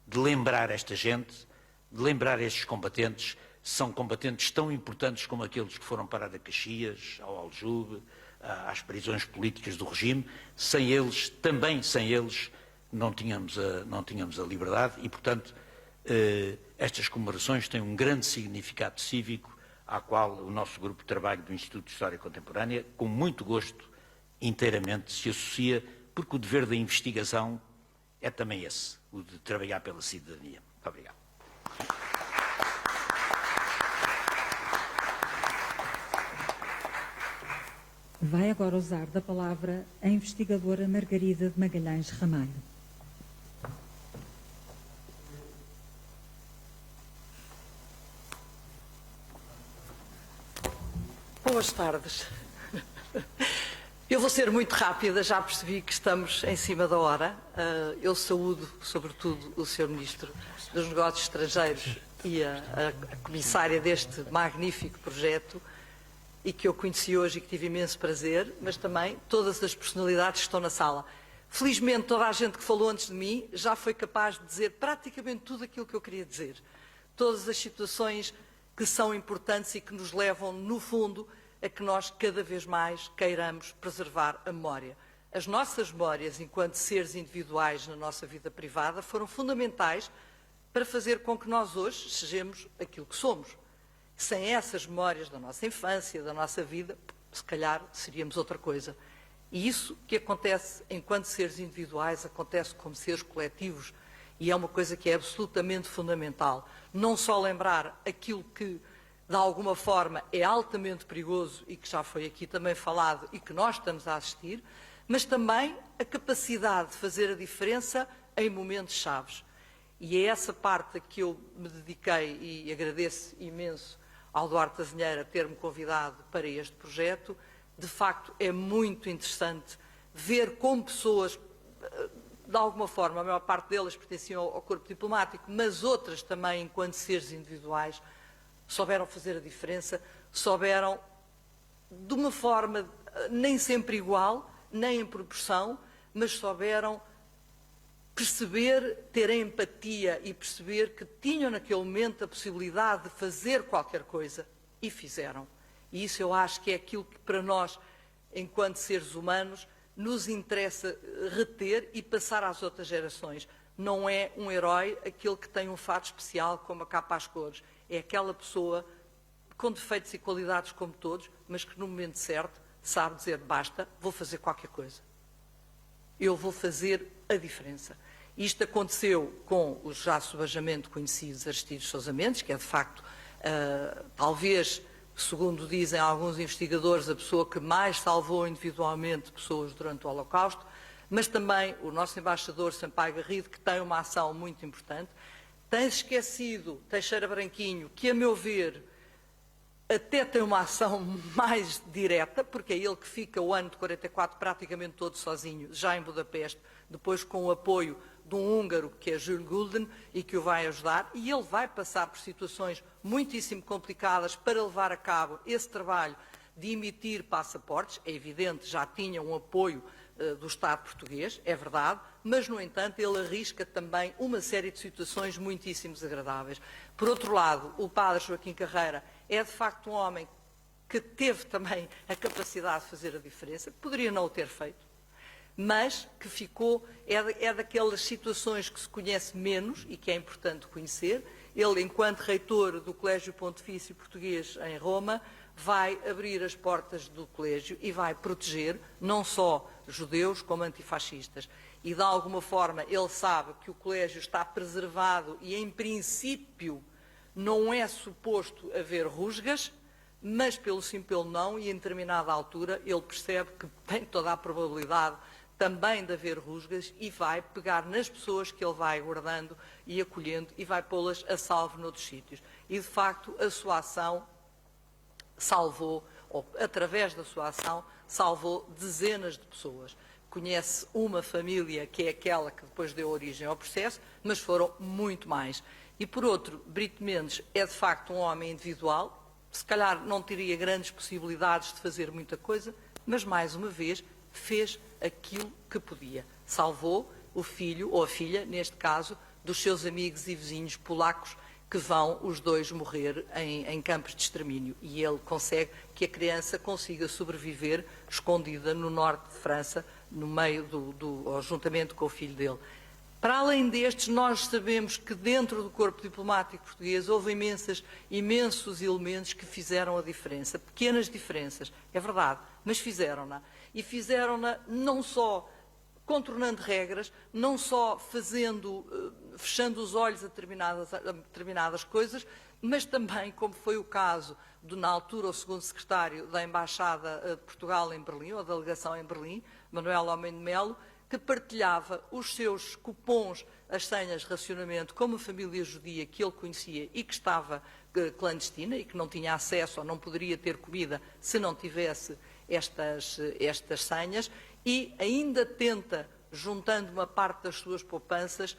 de lembrar esta gente, de lembrar estes combatentes. São combatentes tão importantes como aqueles que foram parar a Caxias, ao Aljube, às prisões políticas do regime. Sem eles, não tínhamos a liberdade e, portanto, estas comemorações têm um grande significado cívico à qual o nosso grupo de trabalho do Instituto de História Contemporânea, com muito gosto, inteiramente se associa, porque o dever da investigação é também esse, o de trabalhar pela cidadania. Muito obrigado. Vai agora usar da palavra a investigadora Margarida de Magalhães Ramalho. Boas tardes. Eu vou ser muito rápida, já percebi que estamos em cima da hora. Eu saúdo, sobretudo, o Sr. Ministro dos Negócios Estrangeiros e a comissária deste magnífico projeto, e que eu conheci hoje e que tive imenso prazer, mas também todas as personalidades que estão na sala. Felizmente, toda a gente que falou antes de mim já foi capaz de dizer praticamente tudo aquilo que eu queria dizer. Todas as situações que são importantes e que nos levam, no fundo, a que nós cada vez mais queiramos preservar a memória. As nossas memórias, enquanto seres individuais na nossa vida privada, foram fundamentais para fazer com que nós hoje sejamos aquilo que somos. Sem essas memórias da nossa infância, da nossa vida, se calhar seríamos outra coisa. E isso que acontece enquanto seres individuais, acontece como seres coletivos, e é uma coisa que é absolutamente fundamental. Não só lembrar aquilo que, de alguma forma, é altamente perigoso e que já foi aqui também falado e que nós estamos a assistir, mas também a capacidade de fazer a diferença em momentos chaves. E é essa parte a que eu me dediquei e agradeço imenso ao Duarte Azinheira ter-me convidado para este projeto. De facto, é muito interessante ver como pessoas, de alguma forma, a maior parte delas pertenciam ao corpo diplomático, mas outras também, enquanto seres individuais, souberam fazer a diferença, souberam, de uma forma nem sempre igual, nem em proporção, mas souberam perceber, ter a empatia e perceber que tinham naquele momento a possibilidade de fazer qualquer coisa e fizeram. E isso eu acho que é aquilo que para nós, enquanto seres humanos, nos interessa reter e passar às outras gerações. Não é um herói aquele que tem um fato especial como a capa às cores. É aquela pessoa com defeitos e qualidades como todos, mas que no momento certo sabe dizer basta, vou fazer qualquer coisa. Eu vou fazer a diferença. Isto aconteceu com os já subajamente conhecidos Aristides Sousa Mendes, que é de facto, talvez, segundo dizem alguns investigadores, a pessoa que mais salvou individualmente pessoas durante o Holocausto, mas também o nosso embaixador Sampaio Garrido, que tem uma ação muito importante. Tem-se esquecido Teixeira Branquinho, que, a meu ver, até tem uma ação mais direta, porque é ele que fica o ano de 44 praticamente todo sozinho, já em Budapeste, depois com o apoio de um húngaro, que é Jules Gulden, e que o vai ajudar, e ele vai passar por situações muitíssimo complicadas para levar a cabo esse trabalho de emitir passaportes. É evidente, já tinha um apoio do Estado português, é verdade, mas, no entanto, ele arrisca também uma série de situações muitíssimo desagradáveis. Por outro lado, o padre Joaquim Carreira é, de facto, um homem que teve também a capacidade de fazer a diferença, poderia não o ter feito, mas que ficou, é daquelas situações que se conhece menos e que é importante conhecer. Ele, enquanto reitor do Colégio Pontifício Português em Roma, vai abrir as portas do colégio e vai proteger não só judeus como antifascistas. E, de alguma forma, ele sabe que o colégio está preservado e, em princípio, não é suposto haver rusgas, mas, pelo sim, pelo não, e em determinada altura, ele percebe que tem toda a probabilidade também de haver rusgas e vai pegar nas pessoas que ele vai guardando e acolhendo e vai pô-las a salvo noutros sítios. E, de facto, a sua ação salvou, ou através da sua ação, salvou dezenas de pessoas. Conhece uma família que é aquela que depois deu origem ao processo, mas foram muito mais. E, por outro, Brito Mendes é, de facto, um homem individual, se calhar não teria grandes possibilidades de fazer muita coisa, mas, mais uma vez, fez aquilo que podia. Salvou o filho, ou a filha, neste caso, dos seus amigos e vizinhos polacos, que vão os dois morrer em campos de extermínio. E ele consegue que a criança consiga sobreviver escondida no norte de França, no meio juntamente com o filho dele. Para além destes, nós sabemos que dentro do corpo diplomático português houve imensos elementos que fizeram a diferença, pequenas diferenças, é verdade, mas fizeram-na. E fizeram-na não só contornando regras, não só fechando os olhos a determinadas coisas, mas também, como foi o caso na altura, o segundo secretário da Embaixada de Portugal em Berlim, ou da delegação em Berlim, Manuel Homem de Melo, que partilhava os seus cupons, as senhas de racionamento com uma família judia que ele conhecia e que estava clandestina e que não tinha acesso ou não poderia ter comida se não tivesse estas senhas, e ainda tenta, juntando uma parte das suas poupanças,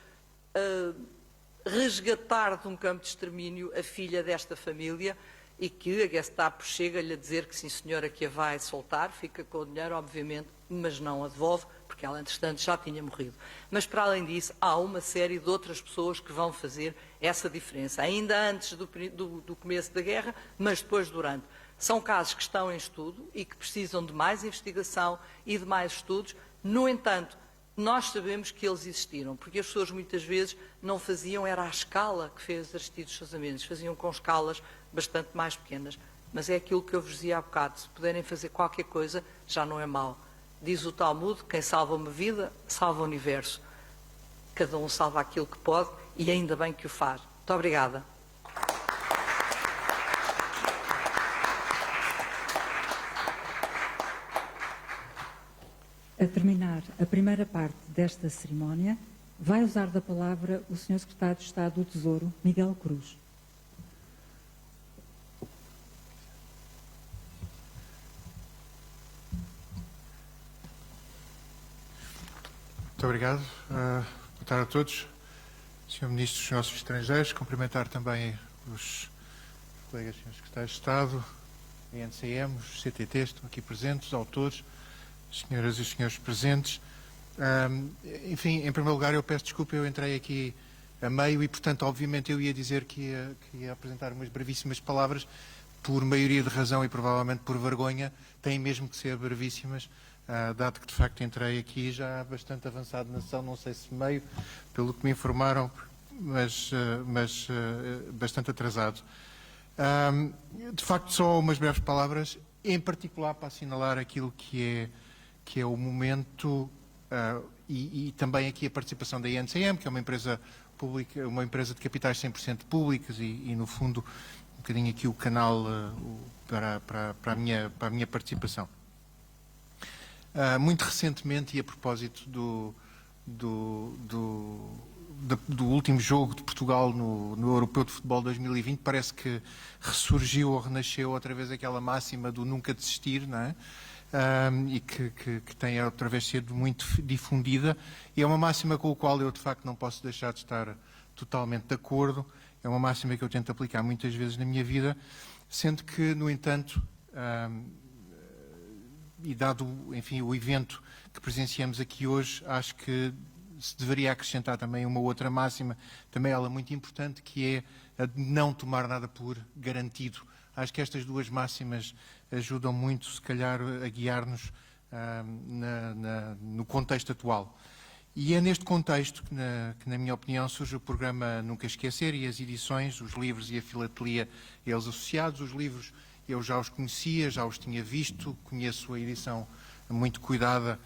resgatar de um campo de extermínio a filha desta família, e que a Gestapo chega-lhe a dizer que sim senhora, que a vai soltar, fica com o dinheiro obviamente, mas não a devolve, porque ela entretanto já tinha morrido. Mas para além disso há uma série de outras pessoas que vão fazer essa diferença, ainda antes do começo da guerra, mas depois durante. São casos que estão em estudo e que precisam de mais investigação e de mais estudos. No entanto, nós sabemos que eles existiram, porque as pessoas muitas vezes não faziam, era a escala que fez Aristides Sousa Mendes, faziam com escalas bastante mais pequenas. Mas é aquilo que eu vos dizia há bocado, se puderem fazer qualquer coisa, já não é mau. Diz o Talmud, quem salva uma vida, salva o universo. Cada um salva aquilo que pode e ainda bem que o faz. Muito obrigada. A terminar a primeira parte desta cerimónia, vai usar da palavra o Sr. Secretário de Estado do Tesouro, Miguel Cruz. Muito obrigado. Boa tarde a todos. Sr. Ministro dos Negócios Estrangeiros, cumprimentar também os colegas Srs. Secretários de Estado, a NCM, os CTTs, estão aqui presentes, os autores, as senhoras e os senhores presentes. Enfim, em primeiro lugar, eu peço desculpa, eu entrei aqui a meio e, portanto, obviamente eu ia dizer que ia apresentar umas brevíssimas palavras, por maioria de razão e provavelmente por vergonha, têm mesmo que ser brevíssimas, dado que de facto entrei aqui já bastante avançado na sessão, não sei se meio, pelo que me informaram, mas bastante atrasado. De facto, só umas breves palavras, em particular para assinalar aquilo que é o momento e também aqui a participação da INCM, que é uma empresa pública, uma empresa de capitais 100% públicos e no fundo um bocadinho aqui o canal para a minha participação. Muito recentemente, e a propósito do último jogo de Portugal no Europeu de Futebol 2020, parece que ressurgiu ou renasceu outra vez aquela máxima do nunca desistir, não é? E que tem outra vez sido muito difundida, e é uma máxima com a qual eu de facto não posso deixar de estar totalmente de acordo. É uma máxima que eu tento aplicar muitas vezes na minha vida, sendo que, no entanto, e dado, enfim, o evento que presenciamos aqui hoje, acho que se deveria acrescentar também uma outra máxima, também ela muito importante, que é a de não tomar nada por garantido. Acho que estas duas máximas ajudam muito, se calhar, a guiar-nos no contexto atual. E é neste contexto que, na minha opinião, surge o programa Nunca Esquecer e as edições, os livros e a filatelia, eles associados. Os livros eu já os conhecia, já os tinha visto, conheço a edição muito cuidada,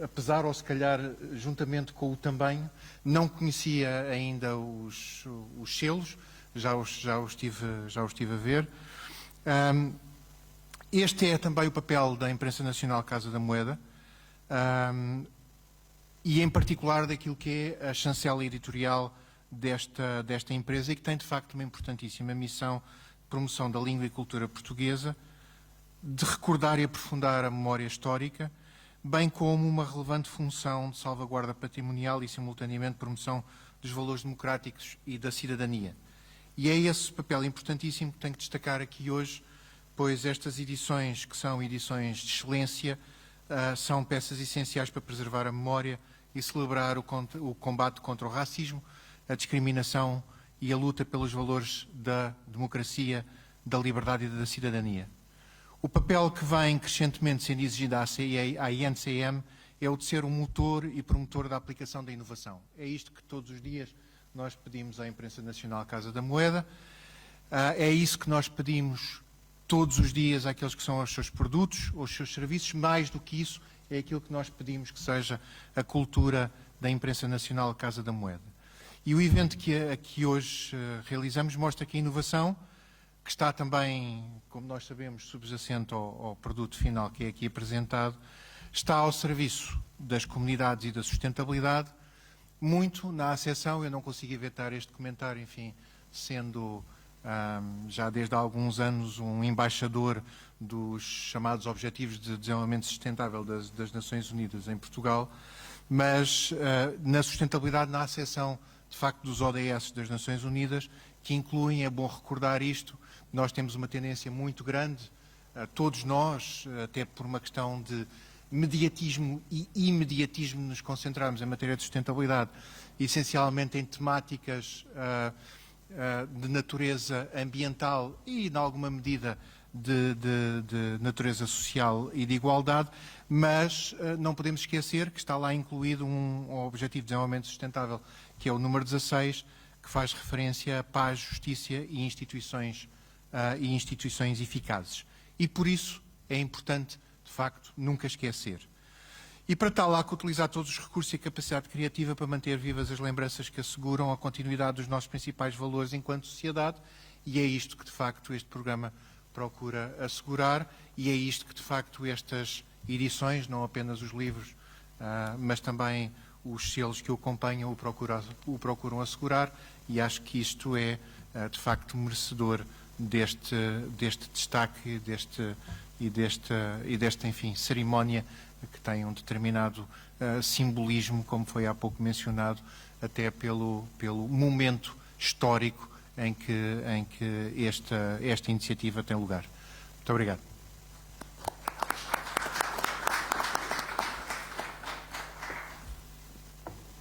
apesar ou se calhar juntamente com o tamanho, não conhecia ainda os selos, já os tive a ver. Este é também o papel da Imprensa Nacional Casa da Moeda, e em particular daquilo que é a chancela editorial desta empresa, e que tem de facto uma importantíssima missão de promoção da língua e cultura portuguesa, de recordar e aprofundar a memória histórica, bem como uma relevante função de salvaguarda patrimonial e simultaneamente promoção dos valores democráticos e da cidadania. E é esse papel importantíssimo que tenho que destacar aqui hoje, pois estas edições, que são edições de excelência, são peças essenciais para preservar a memória e celebrar o combate contra o racismo, a discriminação e a luta pelos valores da democracia, da liberdade e da cidadania. O papel que vem crescentemente sendo exigido à INCM é o de ser um motor e promotor da aplicação da inovação. É isto que todos os dias nós pedimos à Imprensa Nacional Casa da Moeda, é isso que nós pedimos todos os dias àqueles que são os seus produtos, os seus serviços. Mais do que isso, é aquilo que nós pedimos que seja a cultura da Imprensa Nacional Casa da Moeda. E o evento que hoje realizamos mostra que a inovação, que está também, como nós sabemos, subjacente ao produto final que é aqui apresentado, está ao serviço das comunidades e da sustentabilidade, muito na acessão. Eu não consigo evitar este comentário, enfim, sendo já desde há alguns anos um embaixador dos chamados Objetivos de Desenvolvimento Sustentável das Nações Unidas em Portugal, mas na sustentabilidade, na acessão, de facto, dos ODS das Nações Unidas, que incluem, é bom recordar isto, nós temos uma tendência muito grande, todos nós, até por uma questão de mediatismo e imediatismo, nos concentrarmos em matéria de sustentabilidade, essencialmente em temáticas de natureza ambiental e, em alguma medida, de natureza social e de igualdade, mas não podemos esquecer que está lá incluído um Objetivo de Desenvolvimento Sustentável, que é o número 16, que faz referência à paz, justiça e instituições eficazes. E por isso é importante, de facto, nunca esquecer. E para tal há que utilizar todos os recursos e a capacidade criativa para manter vivas as lembranças que asseguram a continuidade dos nossos principais valores enquanto sociedade, e é isto que, de facto, este programa procura assegurar, e é isto que, de facto, estas edições, não apenas os livros, mas também os selos que o acompanham, o procuram assegurar, e acho que isto é, de facto, merecedor deste destaque e desta, enfim, cerimónia que tem um determinado simbolismo, como foi há pouco mencionado, até pelo momento histórico em que esta iniciativa tem lugar. Muito obrigado.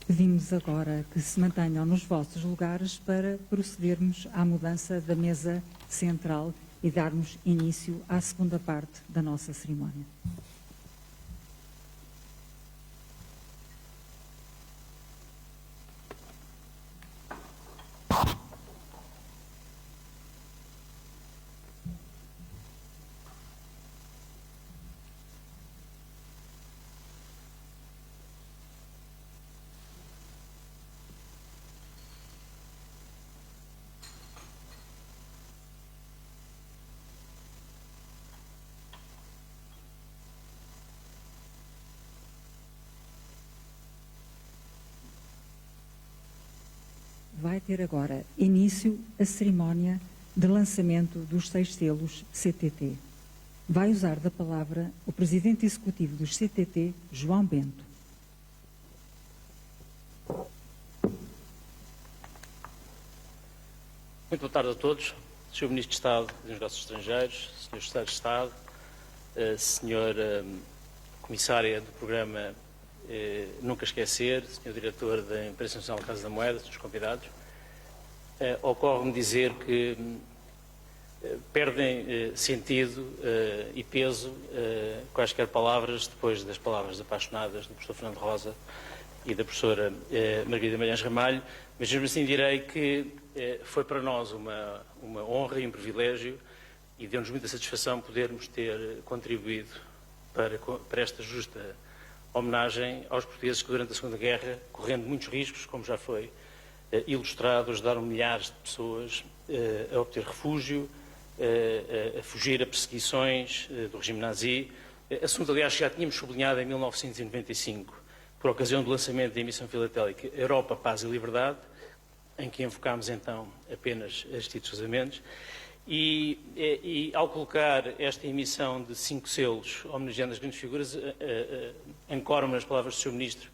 Pedimos agora que se mantenham nos vossos lugares para procedermos à mudança da mesa central e darmos início à segunda parte da nossa cerimónia. Vai ter agora início a cerimónia de lançamento dos 6 selos CTT. Vai usar da palavra o Presidente Executivo dos CTT, João Bento. Muito boa tarde a todos. Sr. Ministro de Estado dos Negócios Estrangeiros, Sr. Secretário de Estado, Sr. Comissária do Programa Nunca Esquecer, Sr. Diretor da Imprensa Nacional Casa da Moeda, Srs. Convidados, ocorre-me dizer que perdem sentido e peso quaisquer palavras depois das palavras apaixonadas do professor Fernando Rosa e da professora Margarida Magalhães Ramalho, mas mesmo assim direi que foi para nós uma honra e um privilégio e deu-nos muita satisfação podermos ter contribuído para esta justa homenagem aos portugueses que durante a Segunda Guerra, correndo muitos riscos, como já foi ilustrado, ajudaram milhares de pessoas a obter refúgio, a fugir a perseguições do regime nazi, assunto, aliás, que já tínhamos sublinhado em 1995, por ocasião do lançamento da emissão filatélica Europa, Paz e Liberdade, em que invocámos então apenas Aristides Sousa Mendes, e ao colocar esta emissão de 5 selos homenageando as grandes figuras, ancoro-me nas palavras do Sr. Ministro,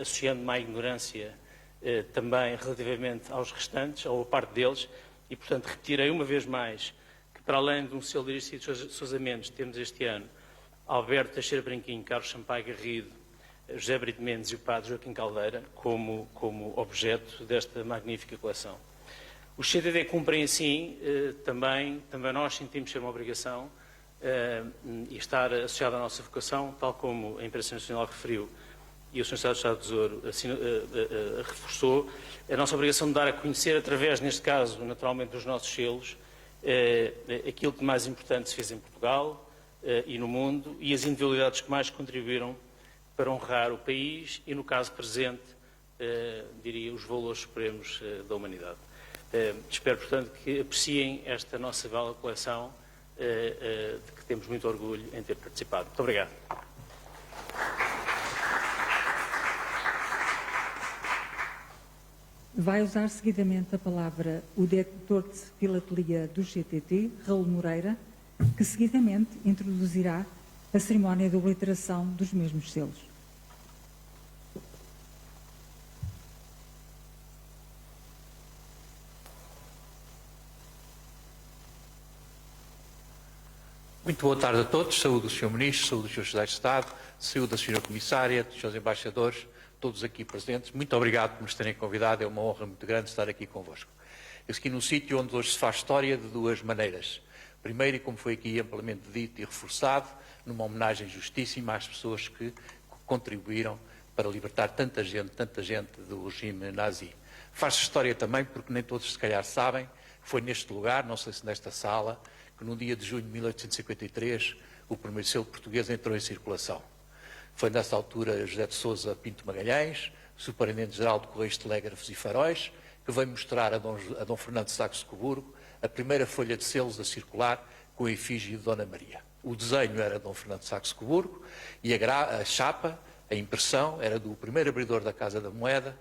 associando-me à ignorância também relativamente aos restantes, ou a parte deles, e portanto repetirei uma vez mais que para além de um selo de Aristides Sousa Mendes, temos este ano Alberto Teixeira Branquinho, Carlos Sampaio Garrido, José Brito Mendes e o Padre Joaquim Caldeira como objeto desta magnífica coleção. Os CTT cumprem assim, também nós sentimos ser uma obrigação, e estar associado à nossa vocação, tal como a imprensa nacional referiu e o Sr. Estado de Tesouro reforçou, a nossa obrigação de dar a conhecer, através, neste caso, naturalmente, dos nossos selos, aquilo que mais importante se fez em Portugal e no mundo e as individualidades que mais contribuíram para honrar o país e, no caso presente, diria, os valores supremos da humanidade. Espero, portanto, que apreciem esta nossa bela coleção, de que temos muito orgulho em ter participado. Muito obrigado. Vai usar seguidamente a palavra o diretor de filatelia do CTT, Raul Moreira, que seguidamente introduzirá a cerimónia de obliteração dos mesmos selos. Muito boa tarde a todos. Saúde o Sr. Ministro, saúde os Srs. Secretários de Estado, saúde a Sra. Comissária, dos Srs. Embaixadores, todos aqui presentes. Muito obrigado por nos terem convidado. É uma honra muito grande estar aqui convosco. Eu estou aqui num sítio onde hoje se faz história de duas maneiras. Primeiro, e como foi aqui amplamente dito e reforçado, numa homenagem justíssima às pessoas que contribuíram para libertar tanta gente do regime nazi. Faz-se história também porque nem todos se calhar sabem, foi neste lugar, não sei se nesta sala, que no dia de junho de 1853 o primeiro selo português entrou em circulação. Foi nessa altura José de Sousa Pinto Magalhães, superintendente-geral de Correios, Telégrafos e Faróis, que veio mostrar a Dom Fernando de Saxe-Coburgo a primeira folha de selos a circular com a efígie de Dona Maria. O desenho era de Dom Fernando de Saxe-Coburgo e a chapa, a impressão, era do primeiro abridor da Casa da Moeda,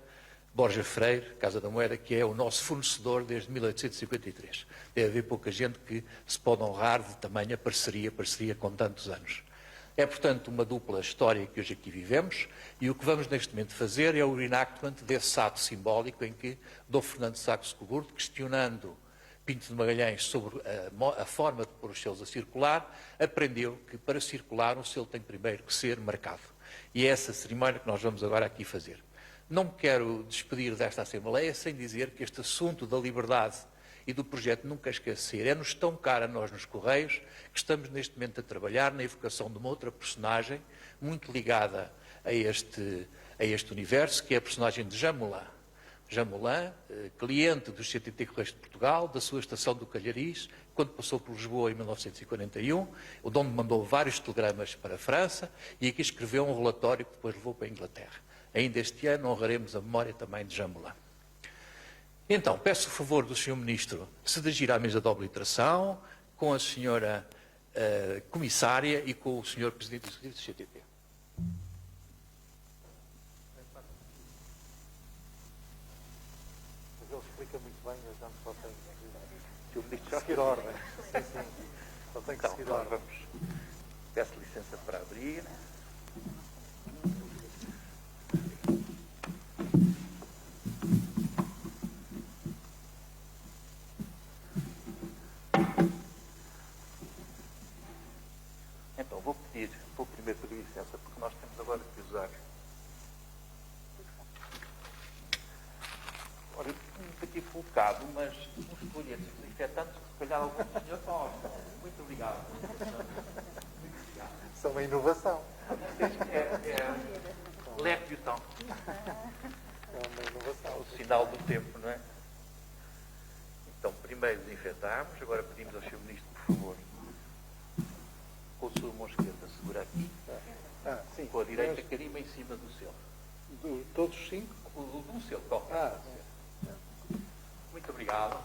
Borja Freire, Casa da Moeda, que é o nosso fornecedor desde 1853. Deve haver pouca gente que se pode honrar de tamanha parceria com tantos anos. É, portanto, uma dupla história que hoje aqui vivemos e o que vamos neste momento fazer é o reenactment desse ato simbólico em que Dom Fernando de Saxe-Coburgo, questionando Pinto de Magalhães sobre a forma de pôr os selos a circular, aprendeu que para circular um selo tem primeiro que ser marcado. E é essa cerimónia que nós vamos agora aqui fazer. Não me quero despedir desta Assembleia sem dizer que este assunto da liberdade e do projeto Nunca Esquecer é-nos tão caro a nós nos Correios que estamos neste momento a trabalhar na evocação de uma outra personagem muito ligada a este universo, que é a personagem de Jean Moulin. Jean Moulin, cliente do CTT Correios de Portugal, da sua estação do Calhariz, quando passou por Lisboa em 1941, onde mandou vários telegramas para a França e aqui escreveu um relatório que depois levou para a Inglaterra. Ainda este ano honraremos a memória também de Jean Moulin. Então, peço o favor do Sr. Ministro se dirigir à mesa de obliteração com a Sra. Comissária e com o Sr. Presidente Executivo do CTT. Mas ele explica muito bem, a gente só tem que o Ministro seguir a ordem. Sim. Só tem que seguir a ordem. Peço licença para abrir. Então, vou primeiro pedir licença, porque nós temos agora que usar. Ora, eu tinha aqui colocado uns folhetos desinfetantes que se calhar algum senhor gosta. Muito obrigado. Isso é uma inovação. Leve Butão. É uma inovação. O sinal do tempo, não é? Então, primeiro desinfetamos, agora pedimos ao Sr. Ministro, por favor, com a sua mão esquerda, segura aqui, Sim. com a direita carima em cima do selo. Todos os 5? Do selo, qualquer. Muito obrigado.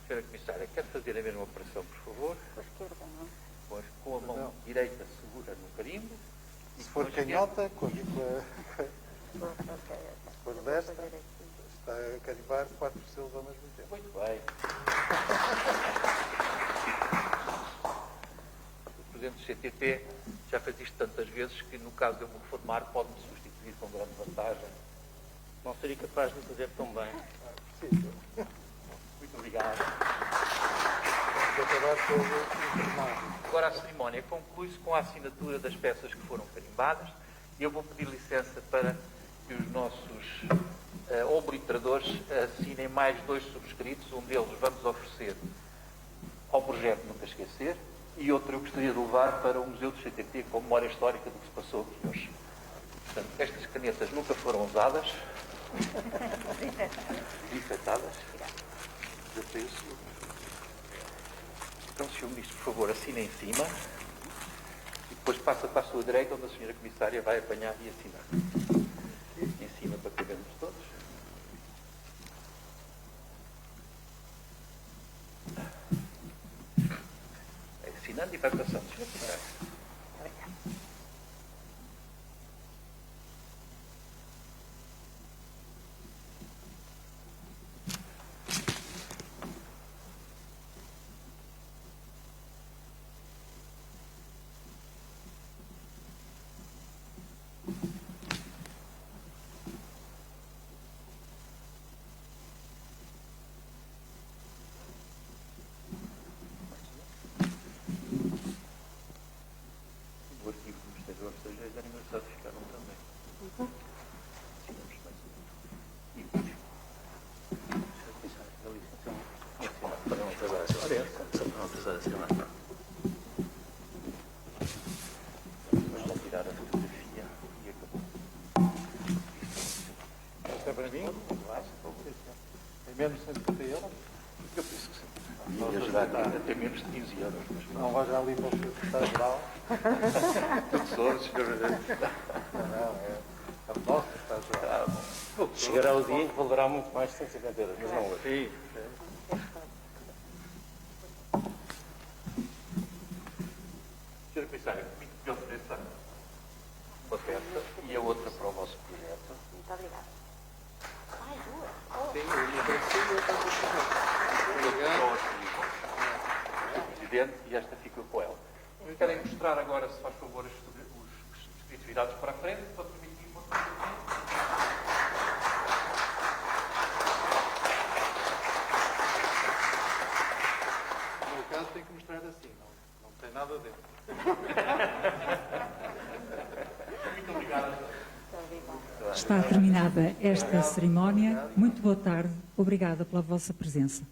Senhora Comissária, quer fazer a mesma operação, por favor? Com a esquerda, não? Com a mão direita segura no carimbo. Se for canhota, com a desta, está a carimbar 4 selos ao mesmo tempo. Muito bem. O Presidente do CTT já fez isto tantas vezes que, no caso de eu me reformar, pode-me substituir com grande vantagem. Não seria capaz de fazer tão bem. Muito obrigado. Vamos acabar todo informado. Agora a cerimónia conclui-se com a assinatura das peças que foram carimbadas e eu vou pedir licença para que os nossos obliteradores assinem mais 2 subscritos. Um deles vamos oferecer ao projeto Nunca Esquecer e outro eu gostaria de levar para o Museu do CTT como memória histórica do que se passou aqui hoje. Portanto, estas canetas nunca foram usadas, desinfetadas. Então, Sr. Ministro, por favor, assine em cima e depois passa para a sua direita, onde a Sra. Comissária vai apanhar e assinar. Em cima para que vejamos todos. Vai assinando e vai passando, Sr. Comissário. O arquivo do Ministério dos Estrangeiros era engraçado, ficaram também. Assinamos mais um. E o último. Para não atrasar a semana. Para não atrasar a semana. Vamos lá tirar a fotografia e acabou. Isto é para mim? Tem menos de 150 euros? Eu penso que sim. Ia ajudar até menos de 15 euros. Não vai já ali para o secretário-geral. Professores, Não, é o nosso secretário-geral. Chegará o dia em que valerá muito mais de 150 euros, mas não hoje. Sim. Sr. Comissário, muito que ofereça uma peça e a outra para o vosso projeto. Muito obrigada. Ai, duas. Sim, eu ia para si e eu para O Presidente e esta fica com ela. Querem mostrar agora, se faz favor, os escritos virados para a frente, para permitir uma No meu caso tem que mostrar assim, não tem nada dentro. Muito obrigado. Está terminada esta cerimónia. Muito boa tarde. Obrigada pela vossa presença.